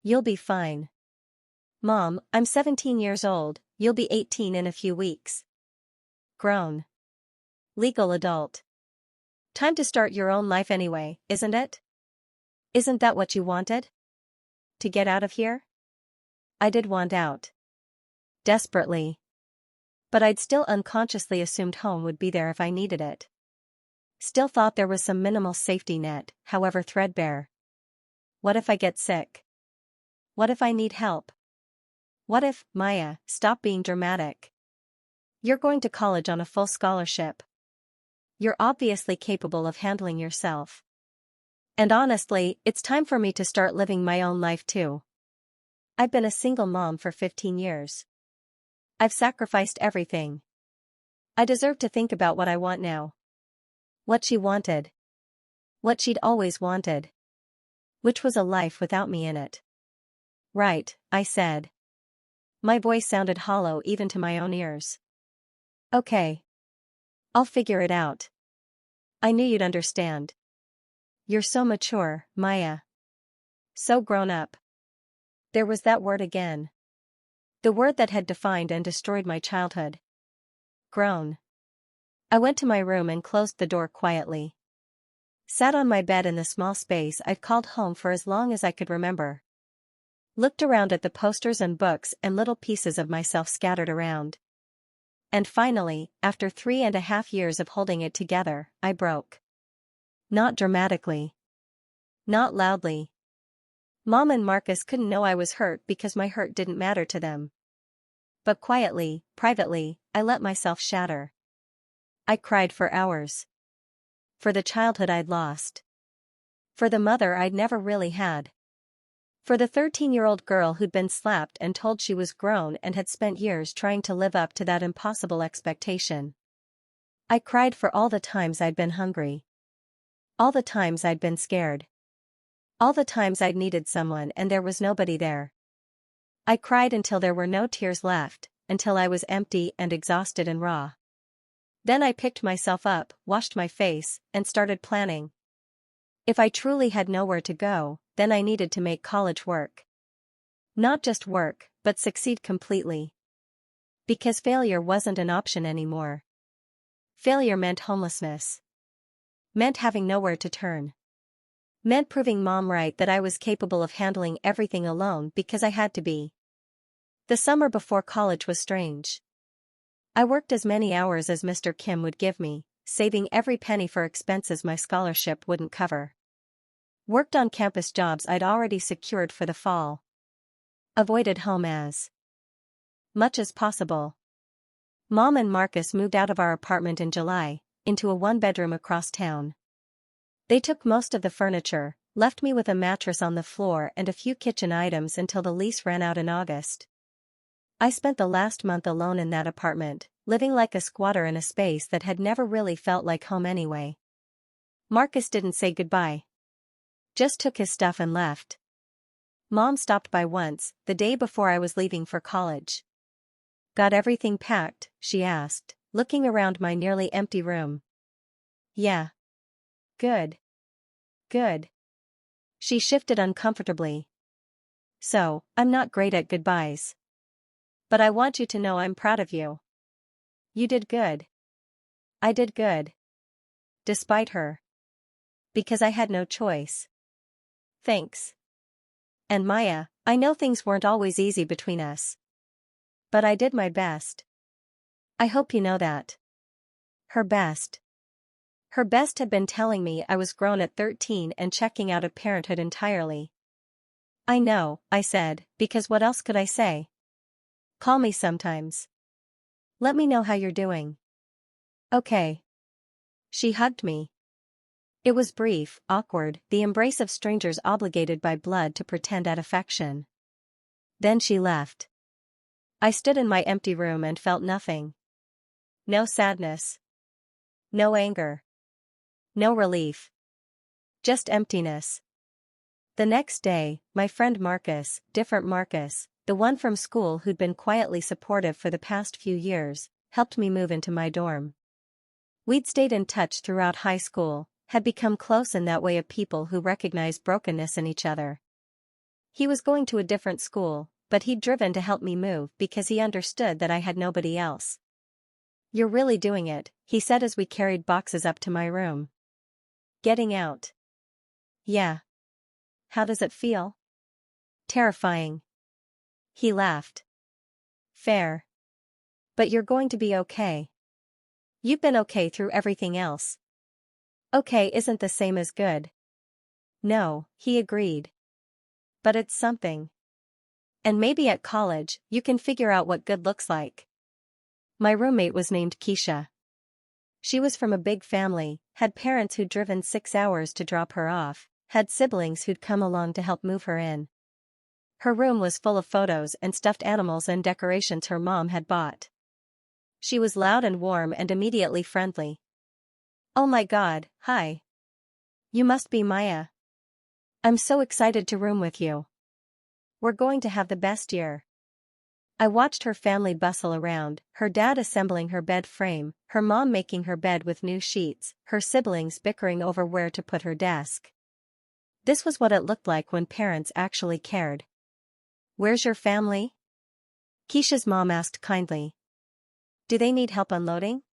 You'll be fine. Mom, I'm 17 years old, you'll be 18 in a few weeks. Grown. Legal adult. Time to start your own life anyway, isn't it? Isn't that what you wanted? To get out of here? I did want out. Desperately. But I'd still unconsciously assumed home would be there if I needed it. Still thought there was some minimal safety net, however threadbare. What if I get sick? What if I need help? What if, Maya, stop being dramatic? You're going to college on a full scholarship. You're obviously capable of handling yourself. And honestly, it's time for me to start living my own life too. I've been a single mom for 15 years. I've sacrificed everything. I deserve to think about what I want now. What she wanted. What she'd always wanted. Which was a life without me in it. Right, I said. My voice sounded hollow even to my own ears. Okay. I'll figure it out. I knew you'd understand. You're so mature, Maya. So grown up. There was that word again. The word that had defined and destroyed my childhood. Grown. I went to my room and closed the door quietly. Sat on my bed in the small space I'd called home for as long as I could remember. Looked around at the posters and books and little pieces of myself scattered around. And finally, after 3.5 years of holding it together, I broke. Not dramatically. Not loudly. Mom and Marcus couldn't know I was hurt because my hurt didn't matter to them. But quietly, privately, I let myself shatter. I cried for hours. For the childhood I'd lost. For the mother I'd never really had. For the 13-year-old girl who'd been slapped and told she was grown and had spent years trying to live up to that impossible expectation. I cried for all the times I'd been hungry. All the times I'd been scared. All the times I'd needed someone and there was nobody there. I cried until there were no tears left, until I was empty and exhausted and raw. Then I picked myself up, washed my face, and started planning. If I truly had nowhere to go, then I needed to make college work. Not just work, but succeed completely. Because failure wasn't an option anymore. Failure meant homelessness. Meant having nowhere to turn. Meant proving Mom right that I was capable of handling everything alone because I had to be. The summer before college was strange. I worked as many hours as Mr. Kim would give me, saving every penny for expenses my scholarship wouldn't cover. Worked on campus jobs I'd already secured for the fall. Avoided home as much as possible. Mom and Marcus moved out of our apartment in July, into a one-bedroom across town. They took most of the furniture, left me with a mattress on the floor and a few kitchen items until the lease ran out in August. I spent the last month alone in that apartment, living like a squatter in a space that had never really felt like home anyway. Marcus didn't say goodbye. Just took his stuff and left. Mom stopped by once, the day before I was leaving for college. Got everything packed, she asked, looking around my nearly empty room. Yeah. Good. Good. She shifted uncomfortably. So, I'm not great at goodbyes. But I want you to know I'm proud of you. You did good. I did good. Despite her. Because I had no choice. Thanks. And Maya, I know things weren't always easy between us. But I did my best. I hope you know that. Her best. Her best had been telling me I was grown at 13 and checking out of parenthood entirely. I know, I said, because what else could I say? Call me sometimes. Let me know how you're doing. Okay. She hugged me. It was brief, awkward, the embrace of strangers obligated by blood to pretend at affection. Then she left. I stood in my empty room and felt nothing. No sadness. No anger. No relief. Just emptiness. The next day, my friend Marcus, different Marcus, the one from school who'd been quietly supportive for the past few years, helped me move into my dorm. We'd stayed in touch throughout high school, had become close in that way of people who recognize brokenness in each other. He was going to a different school, but he'd driven to help me move because he understood that I had nobody else. You're really doing it, he said as we carried boxes up to my room. Getting out. Yeah. How does it feel? Terrifying. He laughed. Fair. But you're going to be okay. You've been okay through everything else. Okay isn't the same as good. No, he agreed. but it's something. And maybe at college, you can figure out what good looks like. My roommate was named Keisha. She was from a big family, had parents who'd driven 6 hours to drop her off, had siblings who'd come along to help move her in. Her room was full of photos and stuffed animals and decorations her mom had bought. She was loud and warm and immediately friendly. "Oh my God, hi. You must be Maya. I'm so excited to room with you. We're going to have the best year." I watched her family bustle around, her dad assembling her bed frame, her mom making her bed with new sheets, her siblings bickering over where to put her desk. This was what it looked like when parents actually cared. "Where's your family?" Keisha's mom asked kindly. "Do they need help unloading?"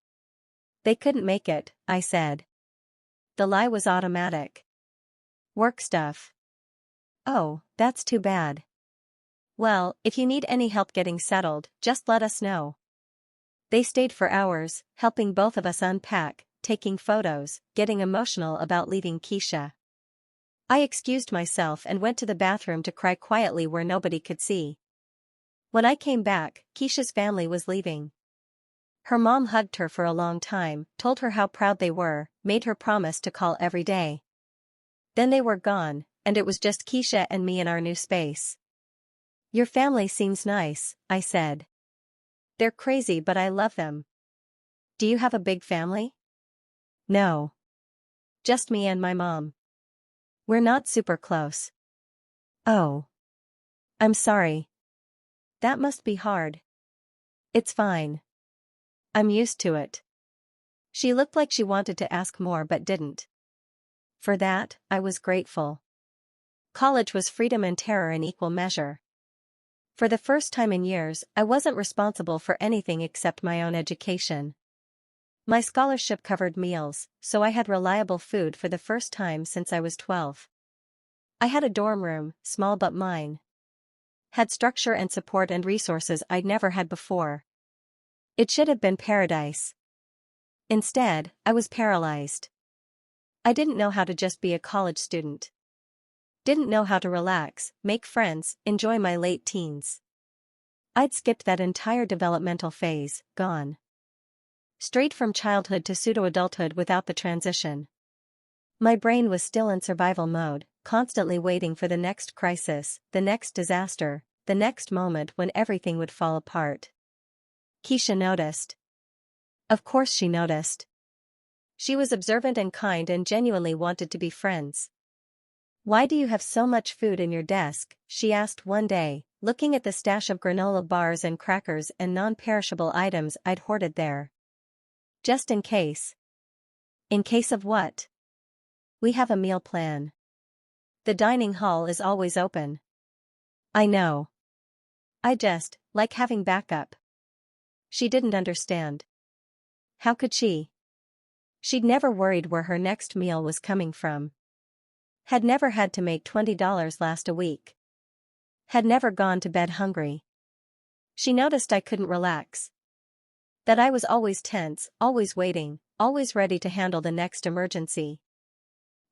"They couldn't make it," I said. The lie was automatic. "Work stuff." "Oh, that's too bad. Well, if you need any help getting settled, just let us know." They stayed for hours, helping both of us unpack, taking photos, getting emotional about leaving Keisha. I excused myself and went to the bathroom to cry quietly where nobody could see. When I came back, Keisha's family was leaving. Her mom hugged her for a long time, told her how proud they were, made her promise to call every day. Then they were gone, and it was just Keisha and me in our new space. "Your family seems nice," I said. "They're crazy but I love them." "Do you have a big family?" "No. Just me and my mom. We're not super close." "Oh. I'm sorry. That must be hard." "It's fine. I'm used to it." She looked like she wanted to ask more but didn't. For that, I was grateful. College was freedom and terror in equal measure. For the first time in years, I wasn't responsible for anything except my own education. My scholarship covered meals, so I had reliable food for the first time since I was 12. I had a dorm room, small but mine. Had structure and support and resources I'd never had before. It should have been paradise. Instead, I was paralyzed. I didn't know how to just be a college student. Didn't know how to relax, make friends, enjoy my late teens. I'd skipped that entire developmental phase, gone straight from childhood to pseudo-adulthood without the transition. My brain was still in survival mode, constantly waiting for the next crisis, the next disaster, the next moment when everything would fall apart. Keisha noticed. Of course she noticed. She was observant and kind and genuinely wanted to be friends. "Why do you have so much food in your desk?" she asked one day, looking at the stash of granola bars and crackers and non-perishable items I'd hoarded there. "Just in case." "In case of what?" "We have a meal plan. The dining hall is always open." "I know. I just like having backup." She didn't understand. How could she? She'd never worried where her next meal was coming from. Had never had to make $20 last a week. Had never gone to bed hungry. She noticed I couldn't relax. That I was always tense, always waiting, always ready to handle the next emergency.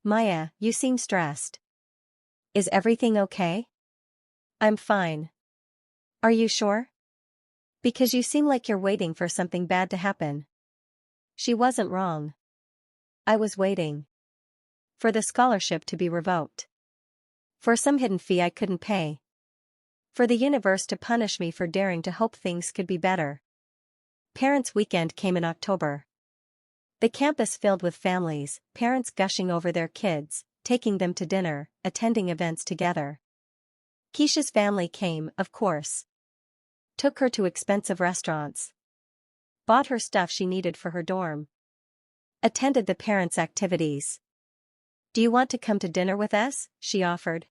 "Maya, you seem stressed. Is everything okay?" "I'm fine." "Are you sure? Because you seem like you're waiting for something bad to happen." She wasn't wrong. I was waiting. For the scholarship to be revoked. For some hidden fee I couldn't pay. For the universe to punish me for daring to hope things could be better. Parents' weekend came in October. The campus filled with families, parents gushing over their kids, taking them to dinner, attending events together. Keisha's family came, of course. Took her to expensive restaurants. Bought her stuff she needed for her dorm. Attended the parents' activities. "Do you want to come to dinner with us?" she offered.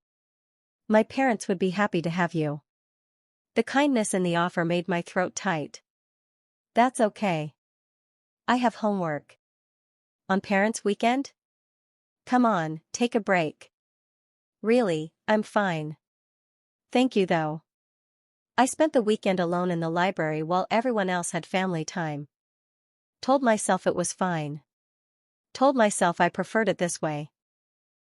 "My parents would be happy to have you." The kindness in the offer made my throat tight. "That's okay. I have homework." "On parents' weekend?" "Come on, take a break." "Really, I'm fine. Thank you though." I spent the weekend alone in the library while everyone else had family time. Told myself it was fine. Told myself I preferred it this way.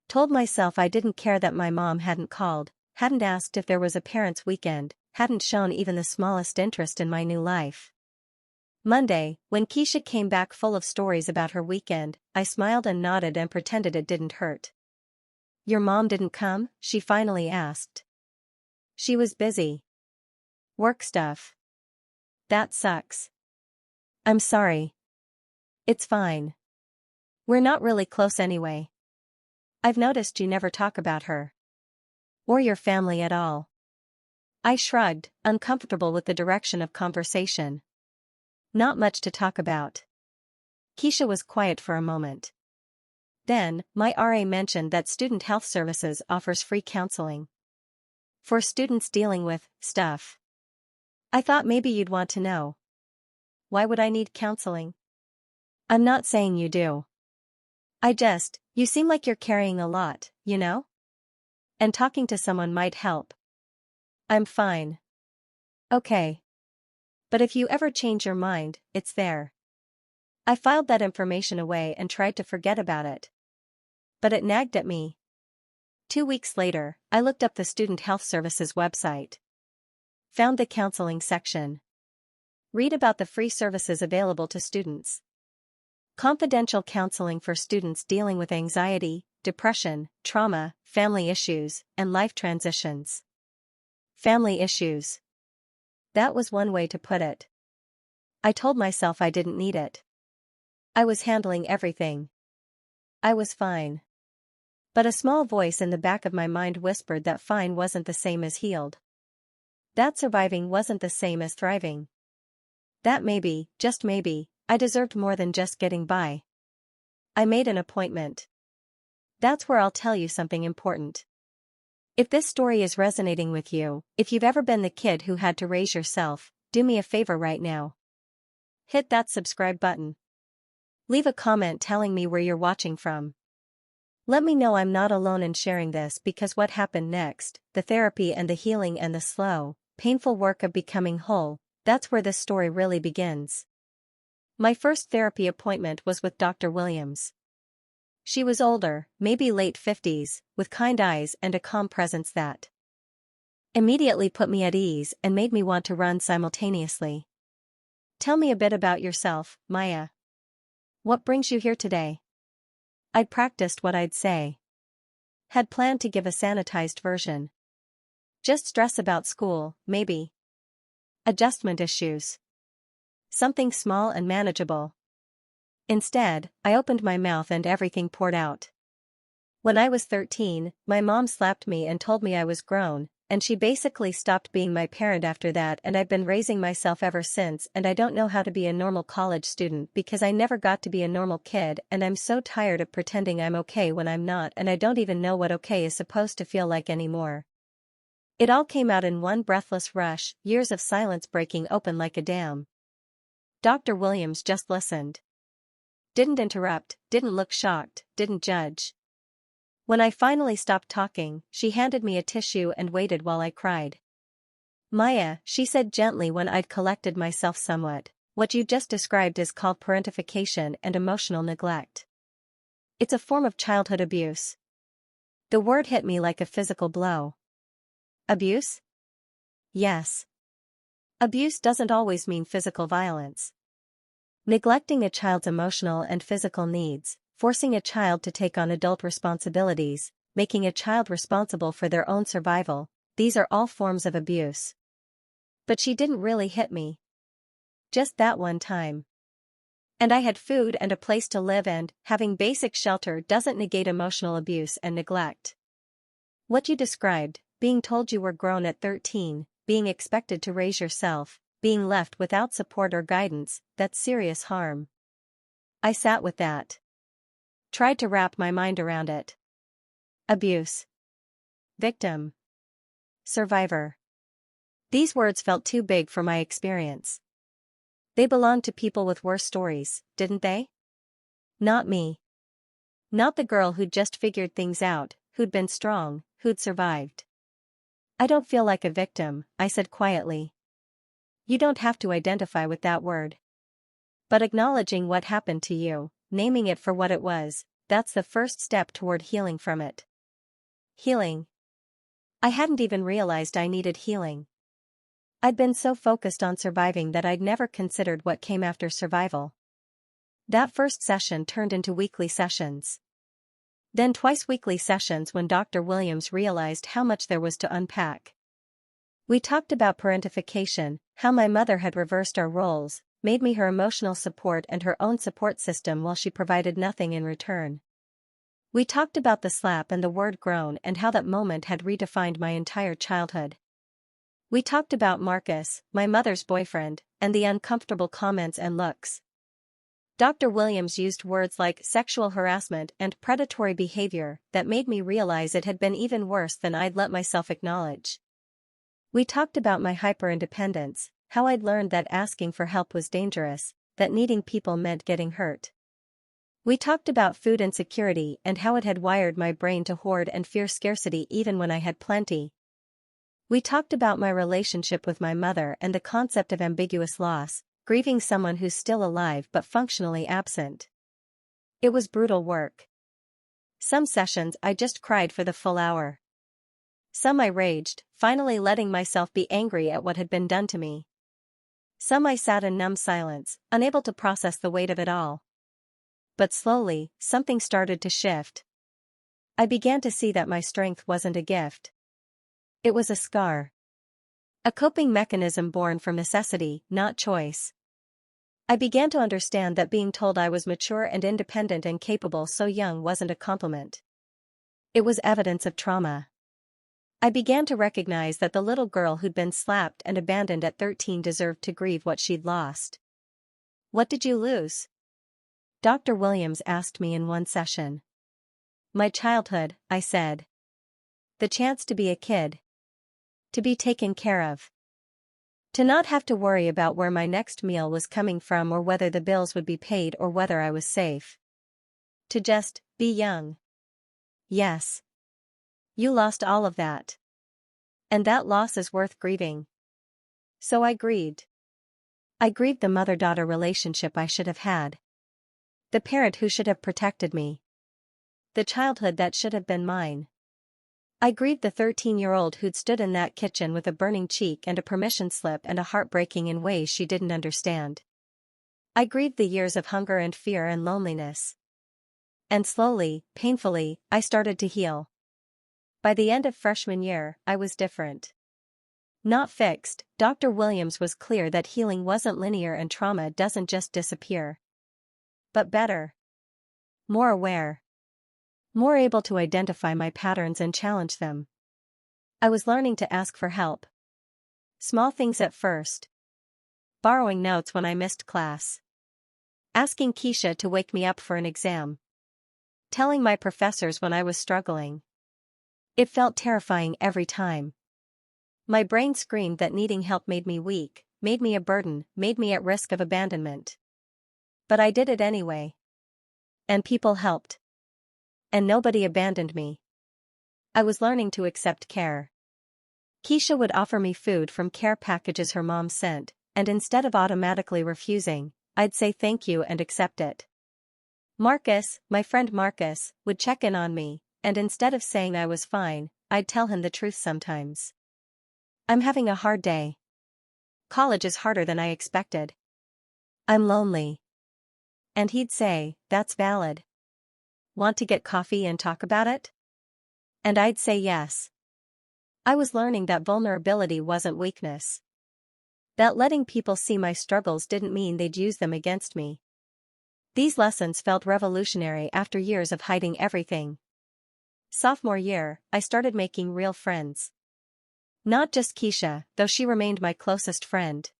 Told myself I didn't care that my mom hadn't called, hadn't asked if there was a parents' weekend, hadn't shown even the smallest interest in my new life. Monday, when Keisha came back full of stories about her weekend, I smiled and nodded and pretended it didn't hurt. "Your mom didn't come?" she finally asked. "She was busy. Work stuff." "That sucks." "I'm sorry." "It's fine. We're not really close anyway. I've noticed you never talk about her. Or your family at all." I shrugged, uncomfortable with the direction of conversation. "Not much to talk about." Keisha was quiet for a moment. Then, my RA mentioned that Student Health Services offers free counseling for students dealing with stuff. I thought maybe you'd want to know. "Why would I need counseling?" "I'm not saying you do. You seem like you're carrying a lot, you know? And talking to someone might help." "I'm fine." "Okay. But if you ever change your mind, it's there." I filed that information away and tried to forget about it. But it nagged at me. 2 weeks later, I looked up the Student Health Services website. Found the counseling section. Read about the free services available to students. Confidential counseling for students dealing with anxiety, depression, trauma, family issues, and life transitions. Family issues. That was one way to put it. I told myself I didn't need it. I was handling everything. I was fine. But a small voice in the back of my mind whispered that fine wasn't the same as healed. That surviving wasn't the same as thriving. That maybe, just maybe, I deserved more than just getting by. I made an appointment. That's where I'll tell you something important. If this story is resonating with you, if you've ever been the kid who had to raise yourself, do me a favor right now. Hit that subscribe button. Leave a comment telling me where you're watching from. Let me know I'm not alone in sharing this, because what happened next, the therapy and the healing and the slow, painful work of becoming whole, that's where this story really begins. My first therapy appointment was with Dr. Williams. She was older, maybe late 50s, with kind eyes and a calm presence that immediately put me at ease and made me want to run simultaneously. "Tell me a bit about yourself, Maya. What brings you here today?" I'd practiced what I'd say. Had planned to give a sanitized version. Just stress about school, maybe. Adjustment issues. Something small and manageable. Instead, I opened my mouth and everything poured out. When I was 13, my mom slapped me and told me I was grown, and she basically stopped being my parent after that, and I've been raising myself ever since, and I don't know how to be a normal college student because I never got to be a normal kid, and I'm so tired of pretending I'm okay when I'm not, and I don't even know what okay is supposed to feel like anymore. It all came out in one breathless rush, years of silence breaking open like a dam. Dr. Williams just listened. Didn't interrupt, didn't look shocked, didn't judge. When I finally stopped talking, she handed me a tissue and waited while I cried. "Maya," she said gently when I'd collected myself somewhat, "what you just described is called parentification and emotional neglect. It's a form of childhood abuse." The word hit me like a physical blow. Abuse? Yes. Abuse doesn't always mean physical violence. Neglecting a child's emotional and physical needs, forcing a child to take on adult responsibilities, making a child responsible for their own survival, these are all forms of abuse. But she didn't really hit me. Just that one time. And I had food and a place to live, and having basic shelter doesn't negate emotional abuse and neglect. What you described, being told you were grown at 13, being expected to raise yourself, being left without support or guidance, that's serious harm. I sat with that. Tried to wrap my mind around it. Abuse. Victim. Survivor. These words felt too big for my experience. They belonged to people with worse stories, didn't they? Not me. Not the girl who'd just figured things out, who'd been strong, who'd survived. "I don't feel like a victim," I said quietly. "You don't have to identify with that word. But acknowledging what happened to you, naming it for what it was, that's the first step toward healing from it." Healing. I hadn't even realized I needed healing. I'd been so focused on surviving that I'd never considered what came after survival. That first session turned into weekly sessions. Then twice-weekly sessions when Dr. Williams realized how much there was to unpack. We talked about parentification, how my mother had reversed our roles, made me her emotional support and her own support system while she provided nothing in return. We talked about the slap and the word grown and how that moment had redefined my entire childhood. We talked about Marcus, my mother's boyfriend, and the uncomfortable comments and looks. Dr. Williams used words like sexual harassment and predatory behavior that made me realize it had been even worse than I'd let myself acknowledge. We talked about my hyper-independence, how I'd learned that asking for help was dangerous, that needing people meant getting hurt. We talked about food insecurity and how it had wired my brain to hoard and fear scarcity even when I had plenty. We talked about my relationship with my mother and the concept of ambiguous loss, grieving someone who's still alive but functionally absent. It was brutal work. Some sessions I just cried for the full hour. Some I raged, finally letting myself be angry at what had been done to me. Some I sat in numb silence, unable to process the weight of it all. But slowly, something started to shift. I began to see that my strength wasn't a gift. It was a scar. A coping mechanism born from necessity, not choice. I began to understand that being told I was mature and independent and capable so young wasn't a compliment. It was evidence of trauma. I began to recognize that the little girl who'd been slapped and abandoned at 13 deserved to grieve what she'd lost. "What did you lose?" Dr. Williams asked me in one session. "My childhood," I said. "The chance to be a kid. To be taken care of. To not have to worry about where my next meal was coming from or whether the bills would be paid or whether I was safe. To just be young." "Yes. You lost all of that. And that loss is worth grieving." So I grieved. I grieved the mother-daughter relationship I should have had. The parent who should have protected me. The childhood that should have been mine. I grieved the 13-year-old who'd stood in that kitchen with a burning cheek and a permission slip and a heart breaking in ways she didn't understand. I grieved the years of hunger and fear and loneliness. And slowly, painfully, I started to heal. By the end of freshman year, I was different. Not fixed. Dr. Williams was clear that healing wasn't linear and trauma doesn't just disappear. But better. More aware. More able to identify my patterns and challenge them. I was learning to ask for help. Small things at first. Borrowing notes when I missed class. Asking Keisha to wake me up for an exam. Telling my professors when I was struggling. It felt terrifying every time. My brain screamed that needing help made me weak, made me a burden, made me at risk of abandonment. But I did it anyway. And people helped. And nobody abandoned me. I was learning to accept care. Keisha would offer me food from care packages her mom sent, and instead of automatically refusing, I'd say thank you and accept it. Marcus, my friend Marcus, would check in on me, and instead of saying I was fine, I'd tell him the truth sometimes. "I'm having a hard day. College is harder than I expected. I'm lonely." And he'd say, "That's valid. Want to get coffee and talk about it?" And I'd say yes. I was learning that vulnerability wasn't weakness. That letting people see my struggles didn't mean they'd use them against me. These lessons felt revolutionary after years of hiding everything. Sophomore year, I started making real friends. Not just Keisha, though she remained my closest friend.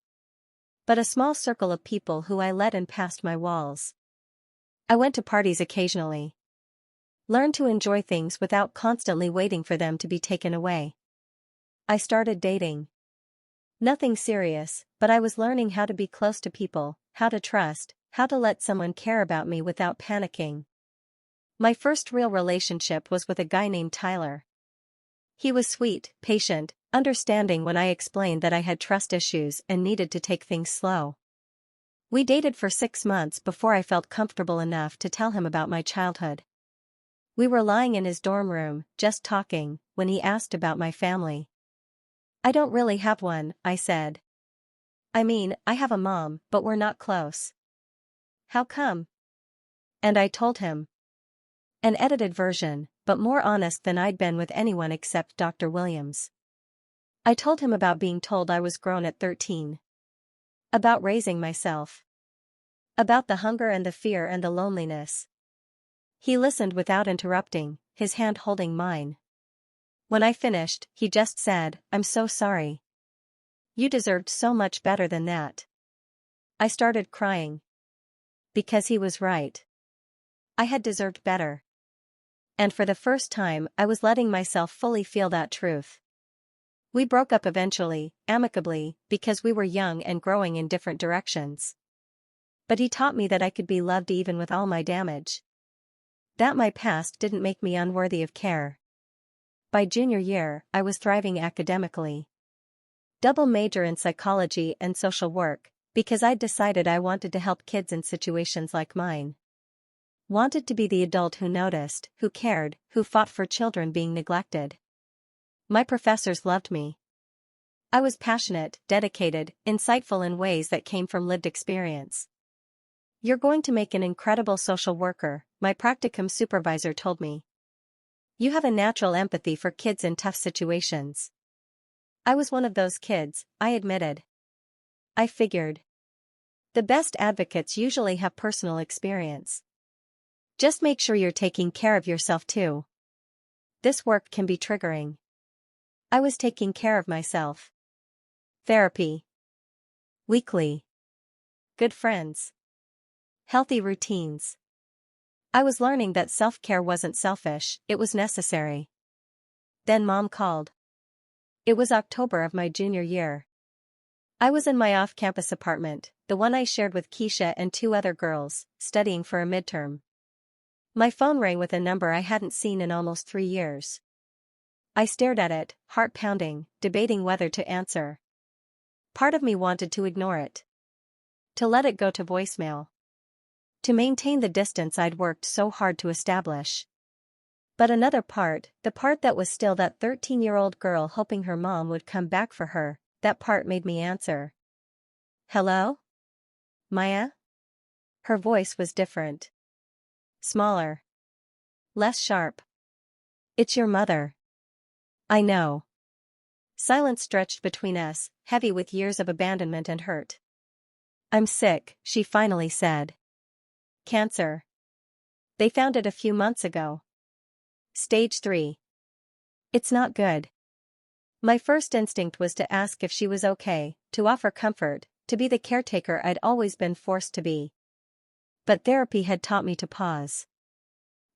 But a small circle of people who I let in past my walls. I went to parties occasionally. Learned to enjoy things without constantly waiting for them to be taken away. I started dating. Nothing serious, but I was learning how to be close to people, how to trust, how to let someone care about me without panicking. My first real relationship was with a guy named Tyler. He was sweet, patient, understanding when I explained that I had trust issues and needed to take things slow. We dated for 6 months before I felt comfortable enough to tell him about my childhood. We were lying in his dorm room, just talking, when he asked about my family. I don't really have one, I said. I mean, I have a mom, but we're not close. How come? And I told him. An edited version, but more honest than I'd been with anyone except Dr. Williams. I told him about being told I was grown at 13. About raising myself. About the hunger and the fear and the loneliness. He listened without interrupting, his hand holding mine. When I finished, he just said, "I'm so sorry. You deserved so much better than that." I started crying. Because he was right. I had deserved better. And for the first time, I was letting myself fully feel that truth. We broke up eventually, amicably, because we were young and growing in different directions. But he taught me that I could be loved even with all my damage. That my past didn't make me unworthy of care. By junior year, I was thriving academically. Double major in psychology and social work, because I'd decided I wanted to help kids in situations like mine. Wanted to be the adult who noticed, who cared, who fought for children being neglected. My professors loved me. I was passionate, dedicated, insightful in ways that came from lived experience. "You're going to make an incredible social worker," my practicum supervisor told me. "You have a natural empathy for kids in tough situations." I was one of those kids, I admitted. I figured. The best advocates usually have personal experience. Just make sure you're taking care of yourself too. This work can be triggering. I was taking care of myself. Therapy. Weekly. Good friends. Healthy routines. I was learning that self-care wasn't selfish, it was necessary. Then Mom called. It was October of my junior year. I was in my off-campus apartment, the one I shared with Keisha and 2 other girls, studying for a midterm. My phone rang with a number I hadn't seen in almost 3 years. I stared at it, heart pounding, debating whether to answer. Part of me wanted to ignore it. To let it go to voicemail. To maintain the distance I'd worked so hard to establish. But another part, the part that was still that 13-year-old girl hoping her mom would come back for her, that part made me answer. "Hello? Maya?" Her voice was different. Smaller. Less sharp. "It's your mother." "I know." Silence stretched between us, heavy with years of abandonment and hurt. "I'm sick," she finally said. "Cancer. They found it a few months ago. Stage 3. It's not good." My first instinct was to ask if she was okay, to offer comfort, to be the caretaker I'd always been forced to be. But therapy had taught me to pause.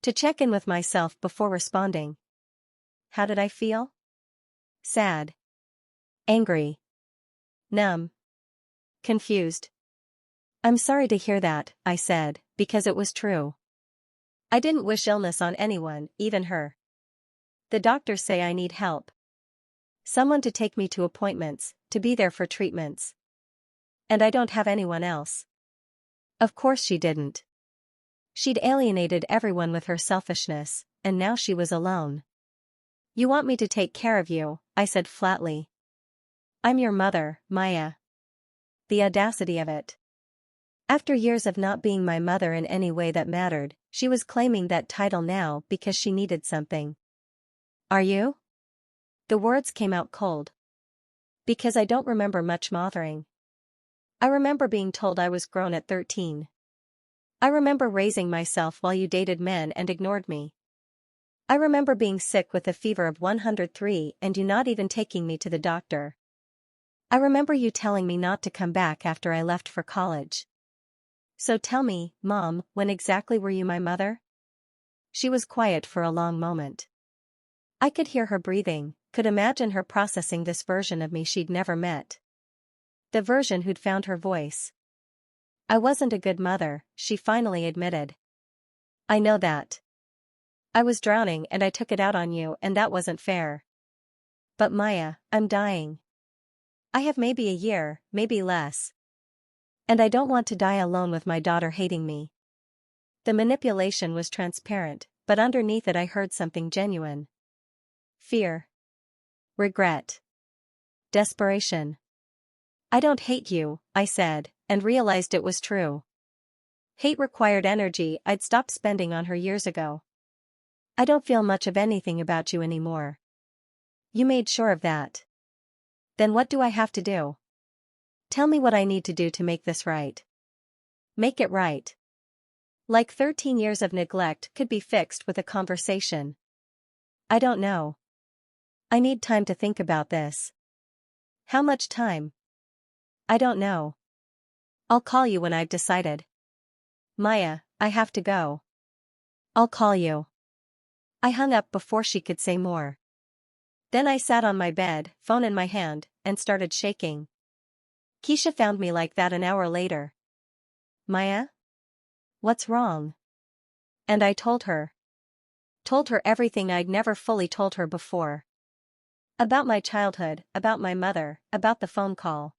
To check in with myself before responding. How did I feel? Sad. Angry. Numb. Confused. "I'm sorry to hear that," I said, because it was true. I didn't wish illness on anyone, even her. "The doctors say I need help. Someone to take me to appointments, to be there for treatments. And I don't have anyone else." Of course she didn't. She'd alienated everyone with her selfishness, and now she was alone. "You want me to take care of you," I said flatly. "I'm your mother, Maya." The audacity of it. After years of not being my mother in any way that mattered, she was claiming that title now because she needed something. "Are you?" The words came out cold. Because I don't remember much mothering. I remember being told I was grown at 13. I remember raising myself while you dated men and ignored me. I remember being sick with a fever of 103 and you not even taking me to the doctor. I remember you telling me not to come back after I left for college. So tell me, Mom, when exactly were you my mother? She was quiet for a long moment. I could hear her breathing, could imagine her processing this version of me she'd never met. The version who'd found her voice. "I wasn't a good mother," she finally admitted. "I know that. I was drowning and I took it out on you and that wasn't fair. But Maya, I'm dying. I have maybe a year, maybe less. And I don't want to die alone with my daughter hating me." The manipulation was transparent, but underneath it I heard something genuine. Fear. Regret. Desperation. I don't hate you, I said, and realized it was true. Hate required energy I'd stopped spending on her years ago. I don't feel much of anything about you anymore. You made sure of that. Then what do I have to do? Tell me what I need to do to make this right. Make it right. Like 13 years of neglect could be fixed with a conversation. I don't know. I need time to think about this. How much time? I don't know. I'll call you when I've decided. Maya, I have to go. I'll call you. I hung up before she could say more. Then I sat on my bed, phone in my hand, and started shaking. Keisha found me like that an hour later. Maya? What's wrong? And I told her. Told her everything I'd never fully told her before. About my childhood, about my mother, about the phone call.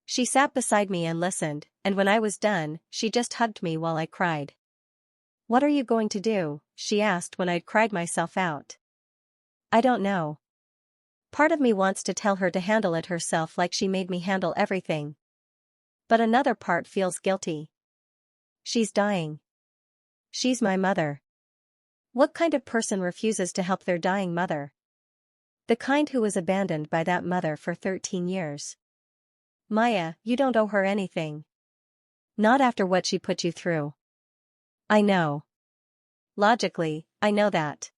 She sat beside me and listened, and when I was done, she just hugged me while I cried. What are you going to do? She asked when I'd cried myself out. I don't know. Part of me wants to tell her to handle it herself like she made me handle everything. But another part feels guilty. She's dying. She's my mother. What kind of person refuses to help their dying mother? The kind who was abandoned by that mother for 13 years. Maya, you don't owe her anything. Not after what she put you through. I know. Logically, I know that.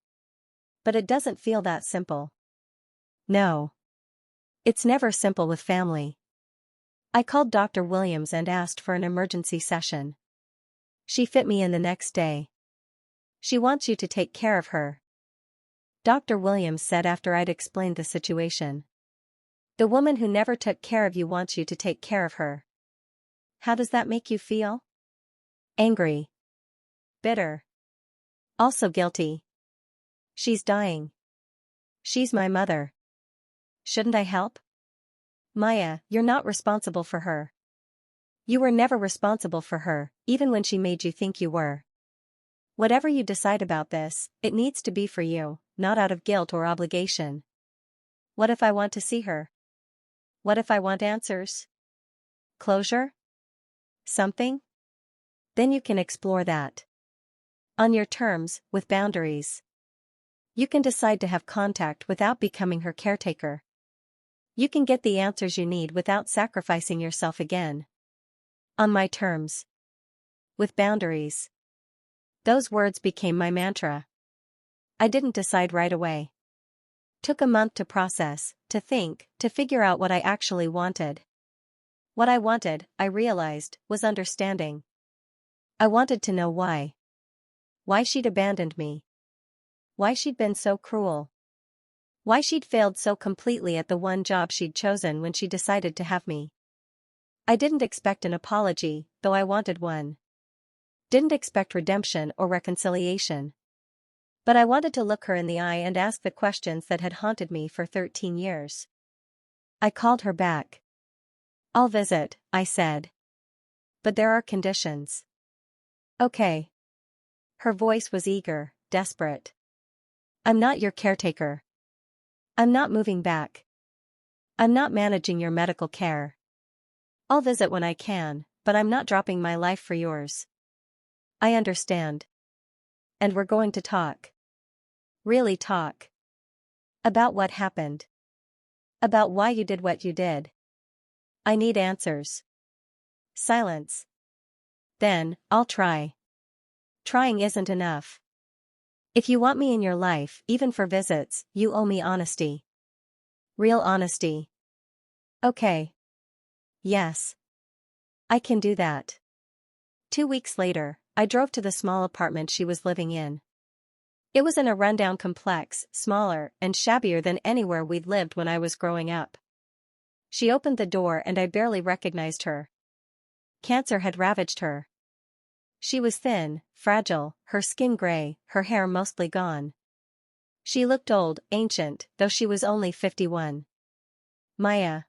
But it doesn't feel that simple. No. It's never simple with family. I called Dr. Williams and asked for an emergency session. She fit me in the next day. She wants you to take care of her. Dr. Williams said after I'd explained the situation. The woman who never took care of you wants you to take care of her. How does that make you feel? Angry. Bitter. Also guilty. She's dying. She's my mother. Shouldn't I help? Maya, you're not responsible for her. You were never responsible for her, even when she made you think you were. Whatever you decide about this, it needs to be for you, not out of guilt or obligation. What if I want to see her? What if I want answers? Closure? Something? Then you can explore that. On your terms, with boundaries. You can decide to have contact without becoming her caretaker. You can get the answers you need without sacrificing yourself again. On my terms. With boundaries. Those words became my mantra. I didn't decide right away. Took a month to process, to think, to figure out what I actually wanted. What I wanted, I realized, was understanding. I wanted to know why. Why she'd abandoned me. Why she'd been so cruel. Why she'd failed so completely at the one job she'd chosen when she decided to have me. I didn't expect an apology, though I wanted one. Didn't expect redemption or reconciliation. But I wanted to look her in the eye and ask the questions that had haunted me for 13 years. I called her back. I'll visit, I said. But there are conditions. Okay. Her voice was eager, desperate. I'm not your caretaker. I'm not moving back. I'm not managing your medical care. I'll visit when I can, but I'm not dropping my life for yours. I understand. And we're going to talk. Really talk. About what happened. About why you did what you did. I need answers. Silence. Then, I'll try. Trying isn't enough. If you want me in your life, even for visits, you owe me honesty. Real honesty. Okay. Yes. I can do that. 2 weeks later, I drove to the small apartment she was living in. It was in a rundown complex, smaller and shabbier than anywhere we'd lived when I was growing up. She opened the door and I barely recognized her. Cancer had ravaged her. She was thin, fragile, her skin gray, her hair mostly gone. She looked old, ancient, though she was only 51. Maya.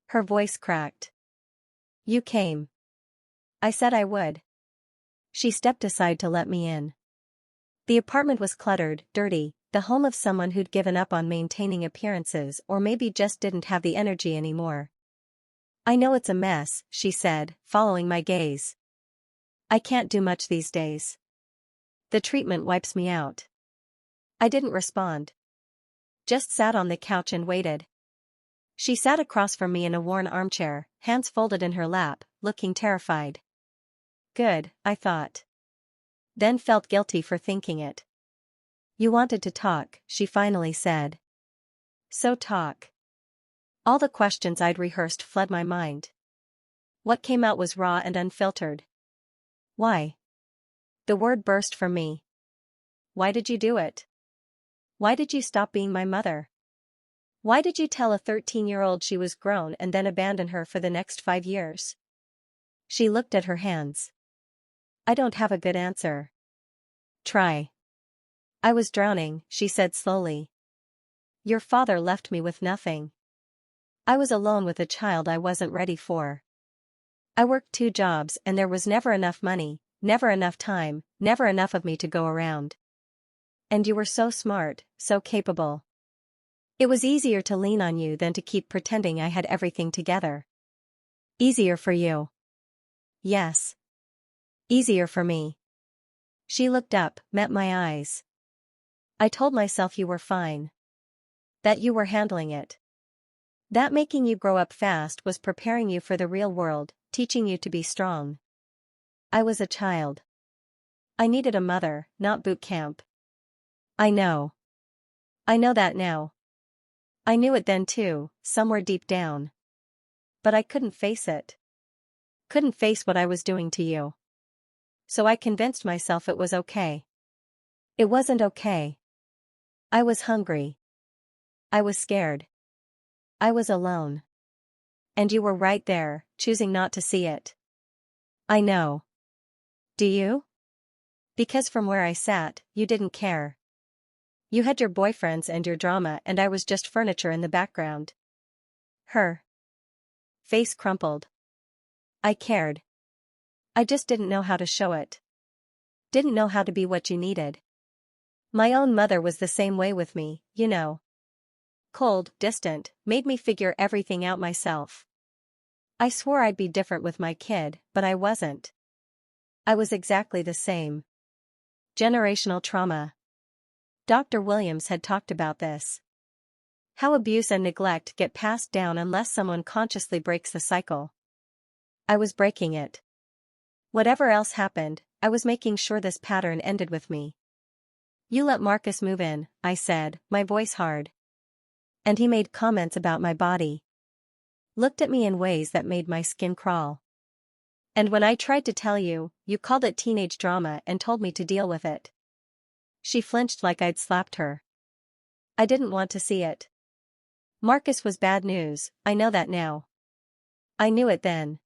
Her voice cracked. You came. I said I would. She stepped aside to let me in. The apartment was cluttered, dirty, the home of someone who'd given up on maintaining appearances or maybe just didn't have the energy anymore. "I know it's a mess," she said, following my gaze. "I can't do much these days. The treatment wipes me out." I didn't respond. Just sat on the couch and waited. She sat across from me in a worn armchair, hands folded in her lap, looking terrified. Good, I thought. Then felt guilty for thinking it. "You wanted to talk," she finally said. So talk. All the questions I'd rehearsed fled my mind. What came out was raw and unfiltered. "Why?" The word burst from me. "Why did you do it? Why did you stop being my mother? Why did you tell a 13-year-old she was grown and then abandon her for the next 5 years?" She looked at her hands. "I don't have a good answer." "Try." "I was drowning," she said slowly. "Your father left me with nothing. I was alone with a child I wasn't ready for. I worked 2 jobs and there was never enough money, never enough time, never enough of me to go around. And you were so smart, so capable. It was easier to lean on you than to keep pretending I had everything together." "Easier for you?" "Yes. Easier for me." She looked up, met my eyes. "I told myself you were fine. That you were handling it. That making you grow up fast was preparing you for the real world, teaching you to be strong. I was a child. I needed a mother, not boot camp." "I know. I know that now. I knew it then too, somewhere deep down. But I couldn't face it. Couldn't face what I was doing to you. So I convinced myself it was okay. It wasn't okay. I was hungry. I was scared. I was alone. And you were right there, choosing not to see it. I know. Do you? Because from where I sat, you didn't care. You had your boyfriends and your drama and I was just furniture in the background." Her face crumpled. "I cared. I just didn't know how to show it. Didn't know how to be what you needed. My own mother was the same way with me, you know. Cold, distant, made me figure everything out myself. I swore I'd be different with my kid, but I wasn't. I was exactly the same. Generational trauma. Dr. Williams had talked about this. How abuse and neglect get passed down unless someone consciously breaks the cycle. I was breaking it. Whatever else happened, I was making sure this pattern ended with me. "You let Marcus move in," I said, my voice hard. "And he made comments about my body. Looked at me in ways that made my skin crawl. And when I tried to tell you, you called it teenage drama and told me to deal with it." She flinched like I'd slapped her. "I didn't want to see it. Marcus was bad news, I know that now. I knew it then.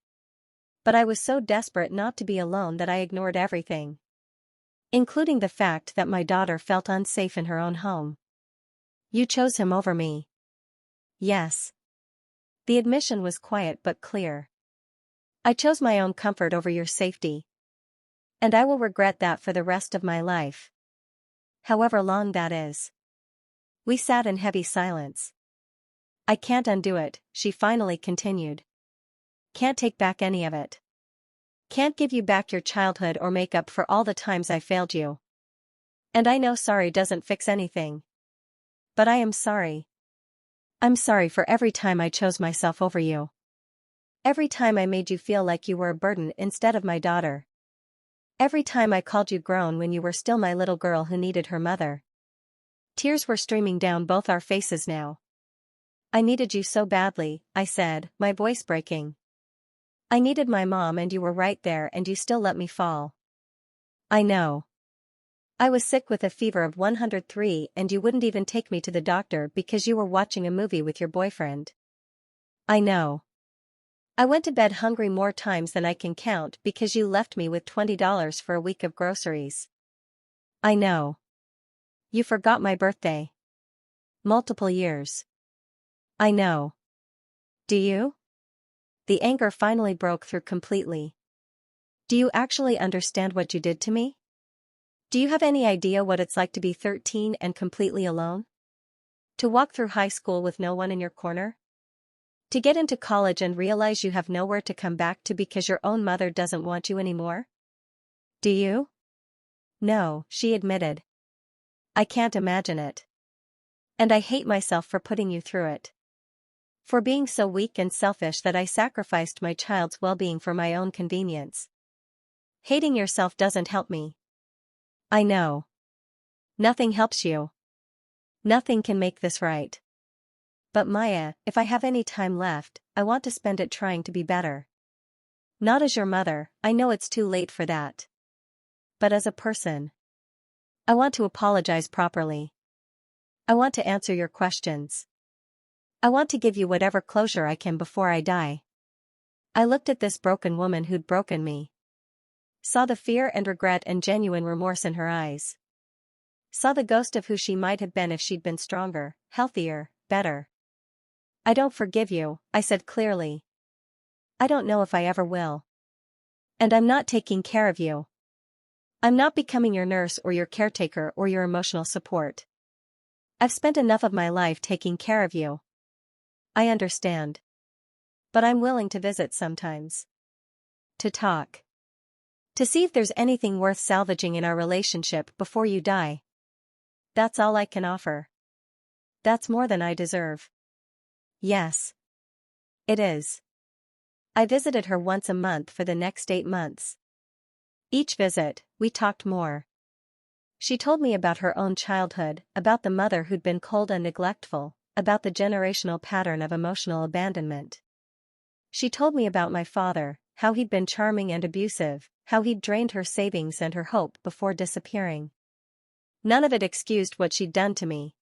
But I was so desperate not to be alone that I ignored everything. Including the fact that my daughter felt unsafe in her own home. You chose him over me." "Yes." The admission was quiet but clear. "I chose my own comfort over your safety. And I will regret that for the rest of my life. However long that is." We sat in heavy silence. "I can't undo it," she finally continued. "Can't take back any of it. Can't give you back your childhood or make up for all the times I failed you. And I know sorry doesn't fix anything. But I am sorry. I'm sorry for every time I chose myself over you. Every time I made you feel like you were a burden instead of my daughter. Every time I called you grown when you were still my little girl who needed her mother." Tears were streaming down both our faces now. "I needed you so badly," I said, my voice breaking. "I needed my mom and you were right there and you still let me fall. I know. I was sick with a fever of 103 and you wouldn't even take me to the doctor because you were watching a movie with your boyfriend. I know. I went to bed hungry more times than I can count because you left me with $20 for a week of groceries. I know. You forgot my birthday. Multiple years. I know. Do you?" The anger finally broke through completely. "Do you actually understand what you did to me? Do you have any idea what it's like to be 13 and completely alone? To walk through high school with no one in your corner? To get into college and realize you have nowhere to come back to because your own mother doesn't want you anymore? Do you? No, she admitted. I can't imagine it. And I hate myself for putting you through it. For being so weak and selfish that I sacrificed my child's well-being for my own convenience. Hating yourself doesn't help me. I know. Nothing helps you. Nothing can make this right. But Maya, if I have any time left, I want to spend it trying to be better. Not as your mother, I know it's too late for that. But as a person. I want to apologize properly. I want to answer your questions. I want to give you whatever closure I can before I die. I looked at this broken woman who'd broken me. Saw the fear and regret and genuine remorse in her eyes. Saw the ghost of who she might have been if she'd been stronger, healthier, better. I don't forgive you, I said clearly. I don't know if I ever will. And I'm not taking care of you. I'm not becoming your nurse or your caretaker or your emotional support. I've spent enough of my life taking care of you. I understand. But I'm willing to visit sometimes. To talk. To see if there's anything worth salvaging in our relationship before you die. That's all I can offer. That's more than I deserve. Yes. It is. I visited her once a month for the next 8 months. Each visit, we talked more. She told me about her own childhood, about the mother who'd been cold and neglectful, about the generational pattern of emotional abandonment. She told me about my father, how he'd been charming and abusive, how he'd drained her savings and her hope before disappearing. None of it excused what she'd done to me.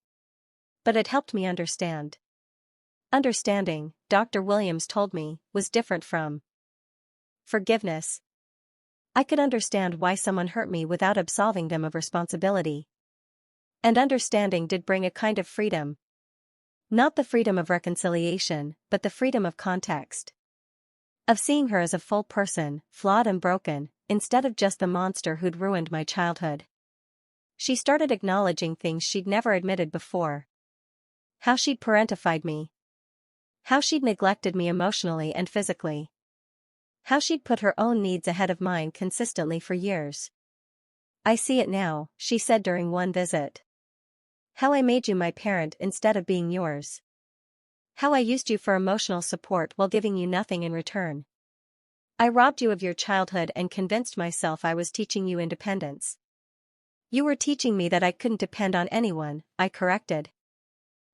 But it helped me understand. Understanding, Dr. Williams told me, was different from forgiveness. I could understand why someone hurt me without absolving them of responsibility. And understanding did bring a kind of freedom. Not the freedom of reconciliation, but the freedom of context. Of seeing her as a full person, flawed and broken, instead of just the monster who'd ruined my childhood. She started acknowledging things she'd never admitted before. How she'd parentified me. How she'd neglected me emotionally and physically. How she'd put her own needs ahead of mine consistently for years. I see it now, she said during one visit. How I made you my parent instead of being yours. How I used you for emotional support while giving you nothing in return. I robbed you of your childhood and convinced myself I was teaching you independence. You were teaching me that I couldn't depend on anyone, I corrected.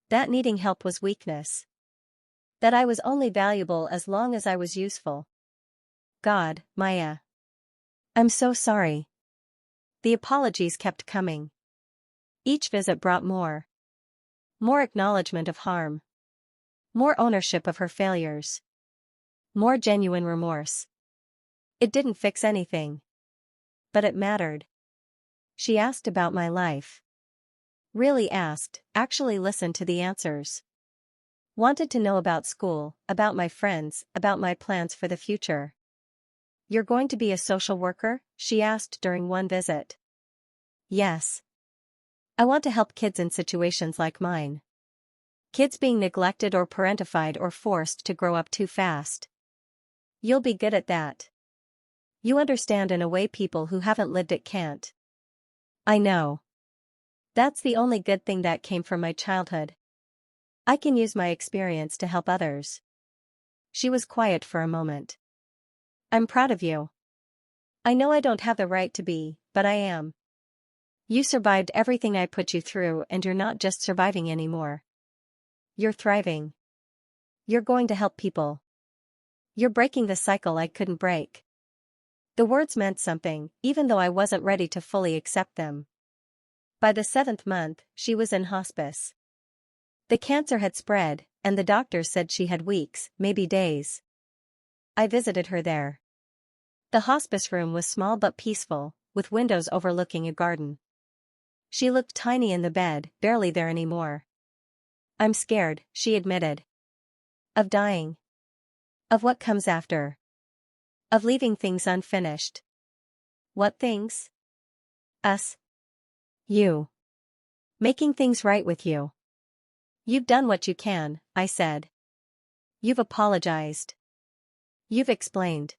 That needing help was weakness. That I was only valuable as long as I was useful. God, Maya. I'm so sorry. The apologies kept coming. Each visit brought more. More acknowledgement of harm. More ownership of her failures. More genuine remorse. It didn't fix anything. But it mattered. She asked about my life. Really asked, actually listened to the answers. Wanted to know about school, about my friends, about my plans for the future. You're going to be a social worker? She asked during one visit. Yes. I want to help kids in situations like mine. Kids being neglected or parentified or forced to grow up too fast. You'll be good at that. You understand in a way people who haven't lived it can't. I know. That's the only good thing that came from my childhood. I can use my experience to help others. She was quiet for a moment. I'm proud of you. I know I don't have the right to be, but I am. You survived everything I put you through and you're not just surviving anymore. You're thriving. You're going to help people. You're breaking the cycle I couldn't break. The words meant something, even though I wasn't ready to fully accept them. By the 7th month, she was in hospice. The cancer had spread, and the doctors said she had weeks, maybe days. I visited her there. The hospice room was small but peaceful, with windows overlooking a garden. She looked tiny in the bed, barely there anymore. I'm scared, she admitted. Of dying. Of what comes after. Of leaving things unfinished. What things? Us. You. Making things right with you. You've done what you can, I said. You've apologized. You've explained.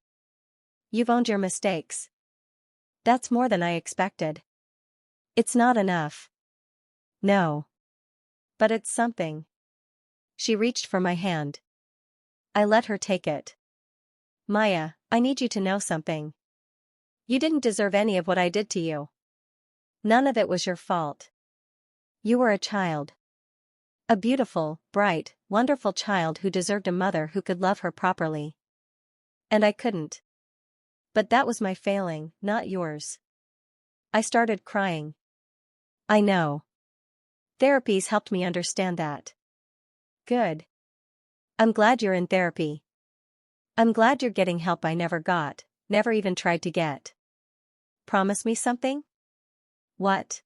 You've owned your mistakes. That's more than I expected. It's not enough. No. But it's something. She reached for my hand. I let her take it. Maya, I need you to know something. You didn't deserve any of what I did to you. None of it was your fault. You were a child. A beautiful, bright, wonderful child who deserved a mother who could love her properly. And I couldn't. But that was my failing, not yours. I started crying. I know. Therapy's helped me understand that. Good. I'm glad you're in therapy. I'm glad you're getting help I never got, never even tried to get. Promise me something? What?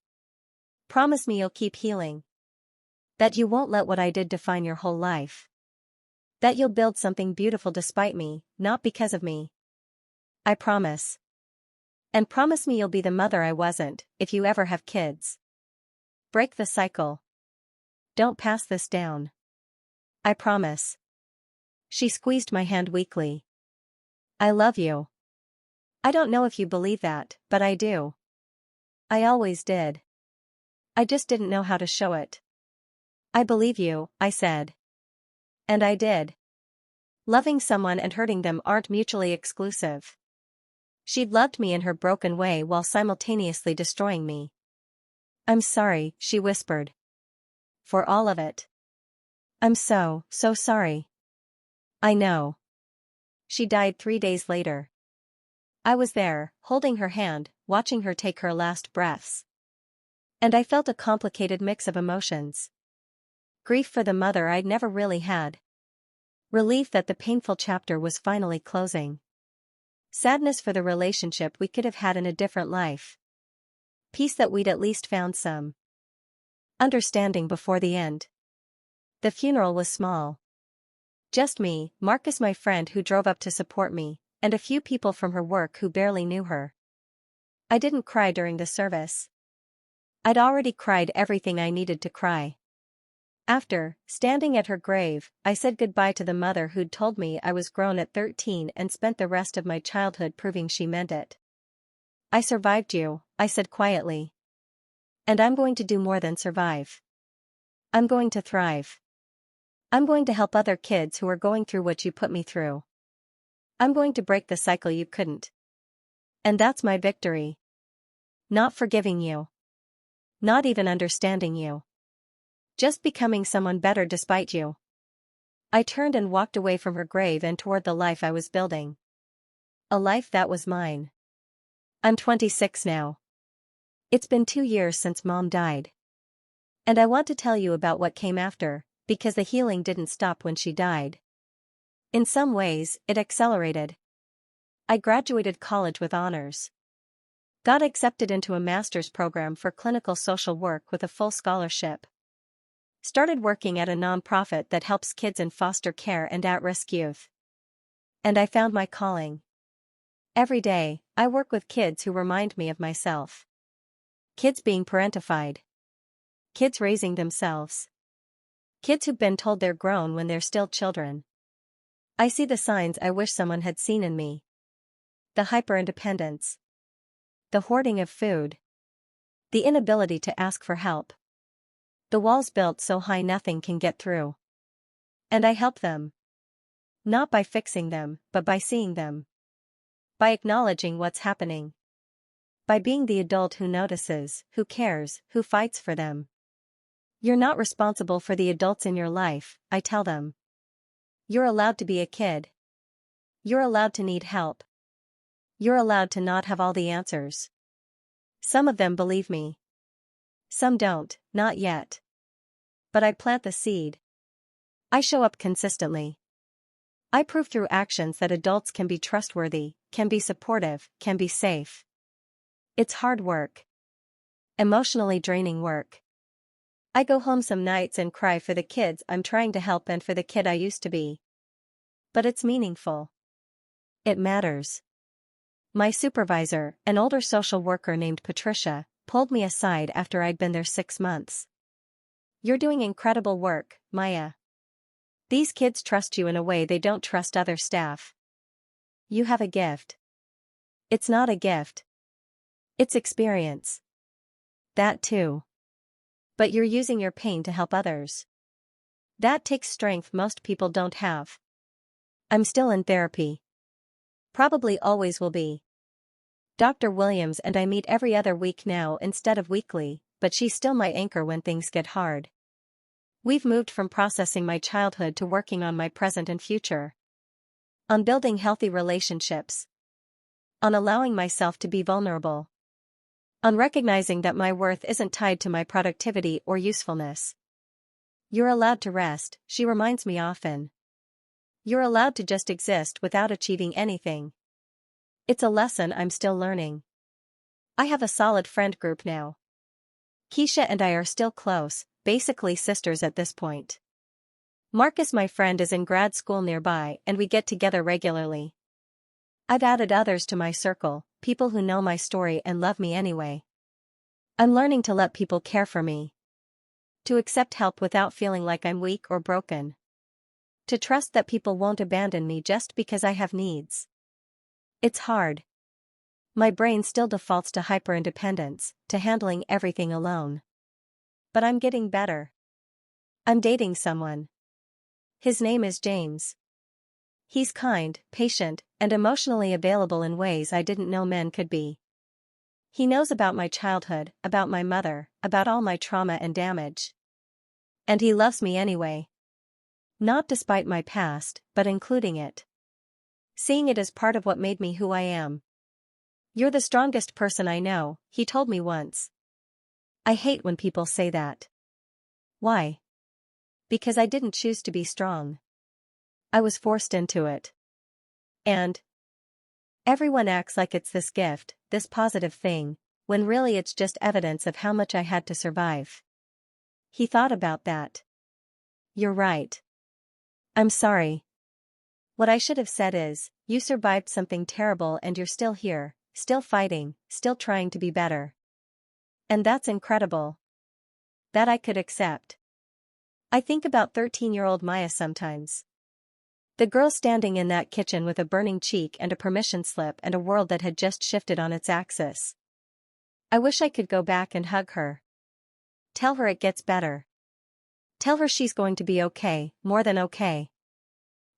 Promise me you'll keep healing. That you won't let what I did define your whole life. That you'll build something beautiful despite me, not because of me. I promise. And promise me you'll be the mother I wasn't, if you ever have kids. Break the cycle. Don't pass this down. I promise. She squeezed my hand weakly. I love you. I don't know if you believe that, but I do. I always did. I just didn't know how to show it. I believe you, I said. And I did. Loving someone and hurting them aren't mutually exclusive. She'd loved me in her broken way while simultaneously destroying me. I'm sorry, she whispered. For all of it. I'm so sorry. I know. She died 3 days later. I was there, holding her hand, watching her take her last breaths. And I felt a complicated mix of emotions. Grief for the mother I'd never really had. Relief that the painful chapter was finally closing. Sadness for the relationship we could have had in a different life. Peace that we'd at least found some understanding before the end. The funeral was small. Just me, Marcus my friend who drove up to support me, and a few people from her work who barely knew her. I didn't cry during the service. I'd already cried everything I needed to cry. After, standing at her grave, I said goodbye to the mother who'd told me I was grown at 13 and spent the rest of my childhood proving she meant it. I survived you, I said quietly. And I'm going to do more than survive. I'm going to thrive. I'm going to help other kids who are going through what you put me through. I'm going to break the cycle you couldn't. And that's my victory. Not forgiving you. Not even understanding you. Just becoming someone better despite you. I turned and walked away from her grave and toward the life I was building. A life that was mine. I'm 26 now. It's been 2 years since Mom died. And I want to tell you about what came after, because the healing didn't stop when she died. In some ways, it accelerated. I graduated college with honors. Got accepted into a master's program for clinical social work with a full scholarship. Started working at a nonprofit that helps kids in foster care and at-risk youth. And I found my calling. Every day, I work with kids who remind me of myself. Kids being parentified. Kids raising themselves. Kids who've been told they're grown when they're still children. I see the signs I wish someone had seen in me. The hyper-independence. The hoarding of food. The inability to ask for help. The walls built so high nothing can get through. And I help them. Not by fixing them, but by seeing them. By acknowledging what's happening. By being the adult who notices, who cares, who fights for them. You're not responsible for the adults in your life, I tell them. You're allowed to be a kid. You're allowed to need help. You're allowed to not have all the answers. Some of them believe me. Some don't, not yet. But I plant the seed. I show up consistently. I prove through actions that adults can be trustworthy, can be supportive, can be safe. It's hard work. Emotionally draining work. I go home some nights and cry for the kids I'm trying to help and for the kid I used to be. But it's meaningful. It matters. My supervisor, an older social worker named Patricia, pulled me aside after I'd been there 6 months. "You're doing incredible work, Maya. These kids trust you in a way they don't trust other staff. You have a gift." "It's not a gift. It's experience." "That too. But you're using your pain to help others. That takes strength most people don't have." "I'm still in therapy. Probably always will be. Dr. Williams and I meet every other week now instead of weekly, but she's still my anchor when things get hard. We've moved from processing my childhood to working on my present and future. On building healthy relationships. On allowing myself to be vulnerable. On recognizing that my worth isn't tied to my productivity or usefulness." "You're allowed to rest," she reminds me often. "You're allowed to just exist without achieving anything." It's a lesson I'm still learning. I have a solid friend group now. Keisha and I are still close, basically sisters at this point. Marcus, my friend, is in grad school nearby and we get together regularly. I've added others to my circle, people who know my story and love me anyway. I'm learning to let people care for me. To accept help without feeling like I'm weak or broken. To trust that people won't abandon me just because I have needs. It's hard. My brain still defaults to hyper-independence, to handling everything alone. But I'm getting better. I'm dating someone. His name is James. He's kind, patient, and emotionally available in ways I didn't know men could be. He knows about my childhood, about my mother, about all my trauma and damage. And he loves me anyway. Not despite my past, but including it. Seeing it as part of what made me who I am. "You're the strongest person I know," he told me once. I hate when people say that. Why? Because I didn't choose to be strong. I was forced into it. And everyone acts like it's this gift, this positive thing, when really it's just evidence of how much I had to survive. He thought about that. "You're right. I'm sorry. What I should have said is, you survived something terrible and you're still here, still fighting, still trying to be better. And that's incredible. That I could accept." I think about 13-year-old Maya sometimes. The girl standing in that kitchen with a burning cheek and a permission slip and a world that had just shifted on its axis. I wish I could go back and hug her. Tell her it gets better. Tell her she's going to be okay, more than okay.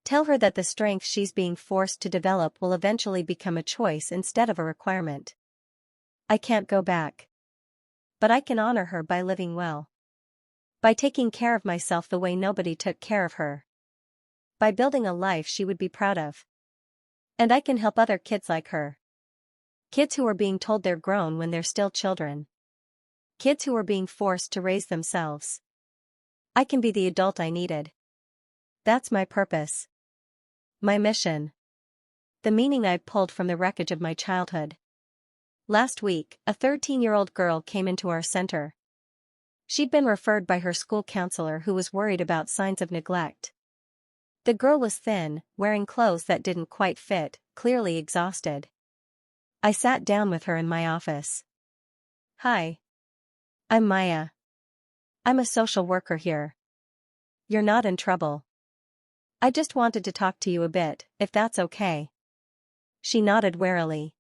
Tell her that the strength she's being forced to develop will eventually become a choice instead of a requirement. I can't go back. But I can honor her by living well. By taking care of myself the way nobody took care of her. By building a life she would be proud of. And I can help other kids like her. Kids who are being told they're grown when they're still children. Kids who are being forced to raise themselves. I can be the adult I needed. That's my purpose. My mission. The meaning I pulled from the wreckage of my childhood. Last week, a 13-year-old girl came into our center. She'd been referred by her school counselor who was worried about signs of neglect. The girl was thin, wearing clothes that didn't quite fit, clearly exhausted. I sat down with her in my office. "Hi. I'm Maya. I'm a social worker here. You're not in trouble. I just wanted to talk to you a bit, if that's okay." She nodded warily.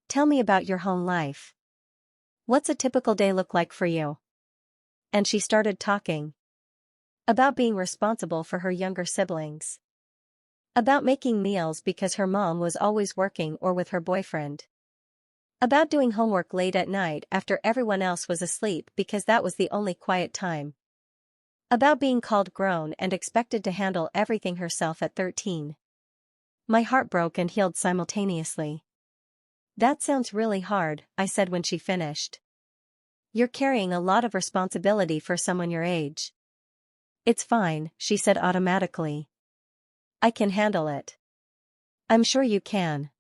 "Tell me about your home life. What's a typical day look like for you?" And she started talking. About being responsible for her younger siblings. About making meals because her mom was always working or with her boyfriend. About doing homework late at night after everyone else was asleep because that was the only quiet time. About being called grown and expected to handle everything herself at 13. My heart broke and healed simultaneously. "That sounds really hard," I said when she finished. "You're carrying a lot of responsibility for someone your age." "It's fine," she said automatically. "I can handle it." "I'm sure you can.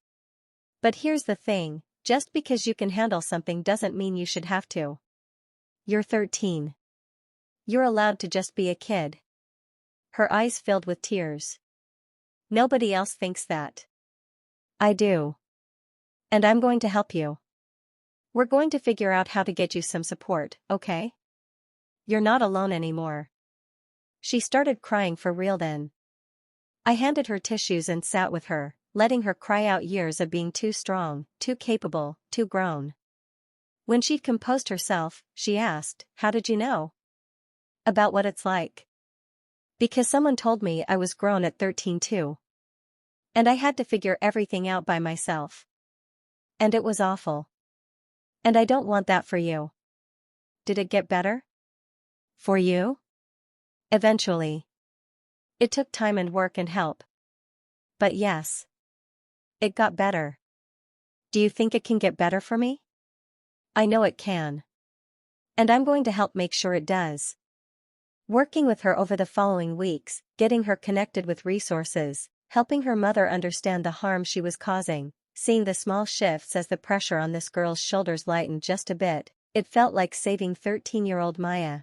But here's the thing, just because you can handle something doesn't mean you should have to. You're 13. You're allowed to just be a kid." Her eyes filled with tears. "Nobody else thinks that." "I do. And I'm going to help you." We're going to figure out how to get you some support, okay? You're not alone anymore. She started crying for real then. I handed her tissues and sat with her, letting her cry out years of being too strong, too capable, too grown. When she'd composed herself, she asked, "How did you know about what it's like?" "Because someone told me I was grown at 13 too. And I had to figure everything out by myself. And it was awful. And I don't want that for you." "Did it get better? For you?" "Eventually. It took time and work and help. But yes. It got better. Do you think it can get better for me?" "I know it can. And I'm going to help make sure it does." Working with her over the following weeks, getting her connected with resources, helping her mother understand the harm she was causing, seeing the small shifts as the pressure on this girl's shoulders lightened just a bit, it felt like saving 13-year-old Maya.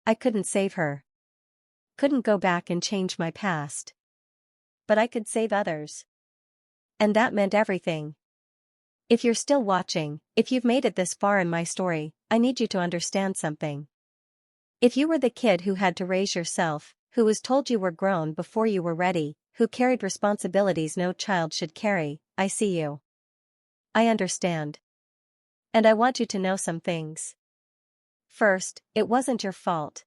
I couldn't save her. Couldn't go back and change my past. But I could save others. And that meant everything. If you're still watching, if you've made it this far in my story, I need you to understand something. If you were the kid who had to raise yourself, who was told you were grown before you were ready, who carried responsibilities no child should carry, I see you. I understand. And I want you to know some things. First, it wasn't your fault.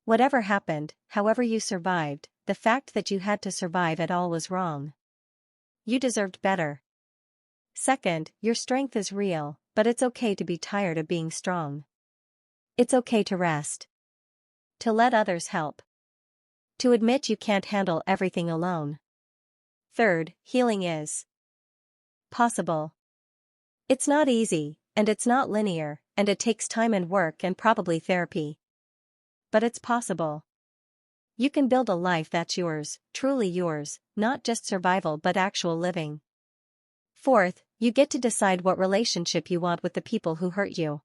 Whatever happened, however you survived, the fact that you had to survive at all was wrong. You deserved better. Second, your strength is real, but it's okay to be tired of being strong. It's okay to rest. To let others help. To admit you can't handle everything alone. Third, healing is possible. It's not easy, and it's not linear, and it takes time and work and probably therapy. But it's possible. You can build a life that's yours, truly yours, not just survival but actual living. Fourth, you get to decide what relationship you want with the people who hurt you.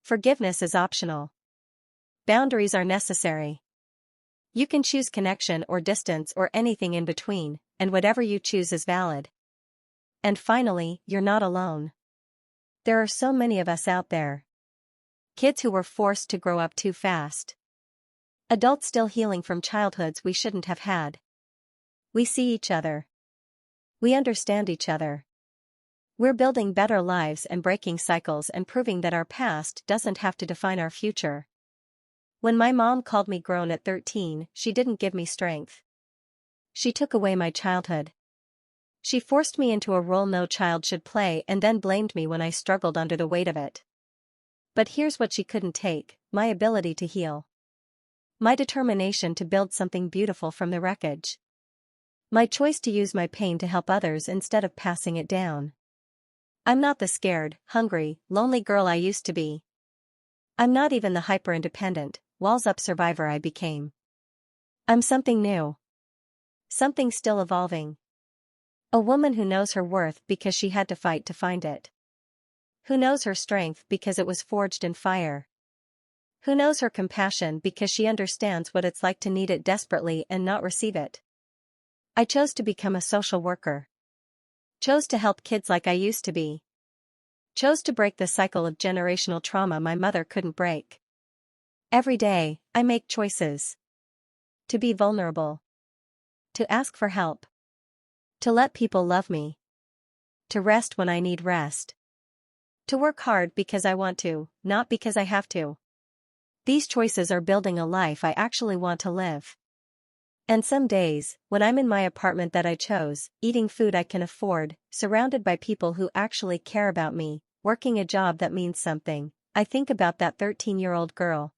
Forgiveness is optional. Boundaries are necessary. You can choose connection or distance or anything in between, and whatever you choose is valid. And finally, you're not alone. There are so many of us out there. Kids who were forced to grow up too fast. Adults still healing from childhoods we shouldn't have had. We see each other. We understand each other. We're building better lives and breaking cycles and proving that our past doesn't have to define our future. When my mom called me grown at 13, she didn't give me strength. She took away my childhood. She forced me into a role no child should play and then blamed me when I struggled under the weight of it. But here's what she couldn't take: my ability to heal. My determination to build something beautiful from the wreckage. My choice to use my pain to help others instead of passing it down. I'm not the scared, hungry, lonely girl I used to be. I'm not even the hyper-independent, walls-up survivor I became. I'm something new. Something still evolving. A woman who knows her worth because she had to fight to find it. Who knows her strength because it was forged in fire. Who knows her compassion because she understands what it's like to need it desperately and not receive it. I chose to become a social worker. Chose to help kids like I used to be. Chose to break the cycle of generational trauma my mother couldn't break. Every day, I make choices. To be vulnerable. To ask for help. To let people love me. To rest when I need rest. To work hard because I want to, not because I have to. These choices are building a life I actually want to live. And some days, when I'm in my apartment that I chose, eating food I can afford, surrounded by people who actually care about me, working a job that means something, I think about that 13-year-old girl.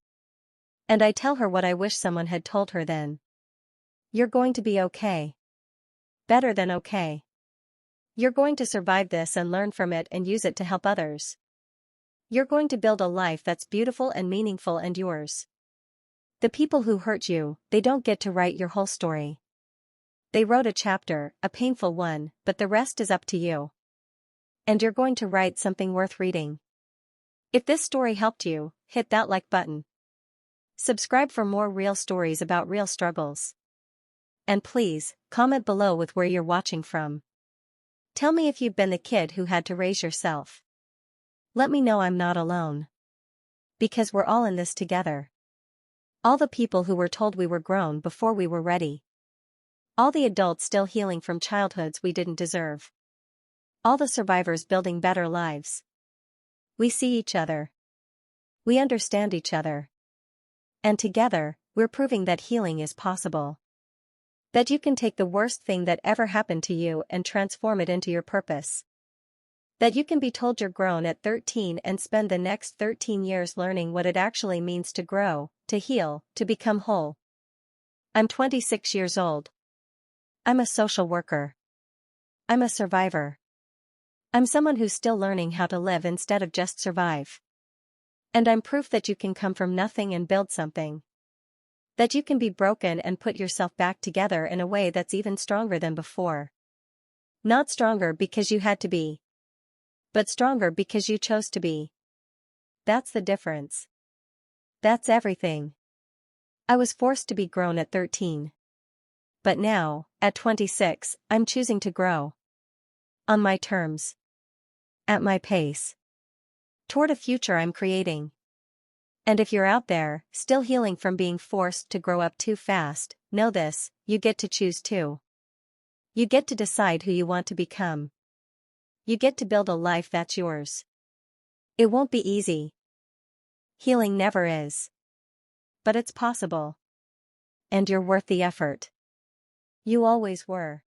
And I tell her what I wish someone had told her then. You're going to be okay. Better than okay. You're going to survive this and learn from it and use it to help others. You're going to build a life that's beautiful and meaningful and yours. The people who hurt you, they don't get to write your whole story. They wrote a chapter, a painful one, but the rest is up to you. And you're going to write something worth reading. If this story helped you, hit that like button. Subscribe for more real stories about real struggles. And please, comment below with where you're watching from. Tell me if you've been the kid who had to raise yourself. Let me know I'm not alone. Because we're all in this together. All the people who were told we were grown before we were ready. All the adults still healing from childhoods we didn't deserve. All the survivors building better lives. We see each other. We understand each other. And together, we're proving that healing is possible. That you can take the worst thing that ever happened to you and transform it into your purpose. That you can be told you're grown at 13 and spend the next 13 years learning what it actually means to grow, to heal, to become whole. I'm 26 years old. I'm a social worker. I'm a survivor. I'm someone who's still learning how to live instead of just survive. And I'm proof that you can come from nothing and build something. That you can be broken and put yourself back together in a way that's even stronger than before. Not stronger because you had to be. But stronger because you chose to be. That's the difference. That's everything. I was forced to be grown at 13. But now, at 26, I'm choosing to grow. On my terms. At my pace. Toward a future I'm creating. And if you're out there, still healing from being forced to grow up too fast, know this, you get to choose too. You get to decide who you want to become. You get to build a life that's yours. It won't be easy. Healing never is. But it's possible. And you're worth the effort. You always were.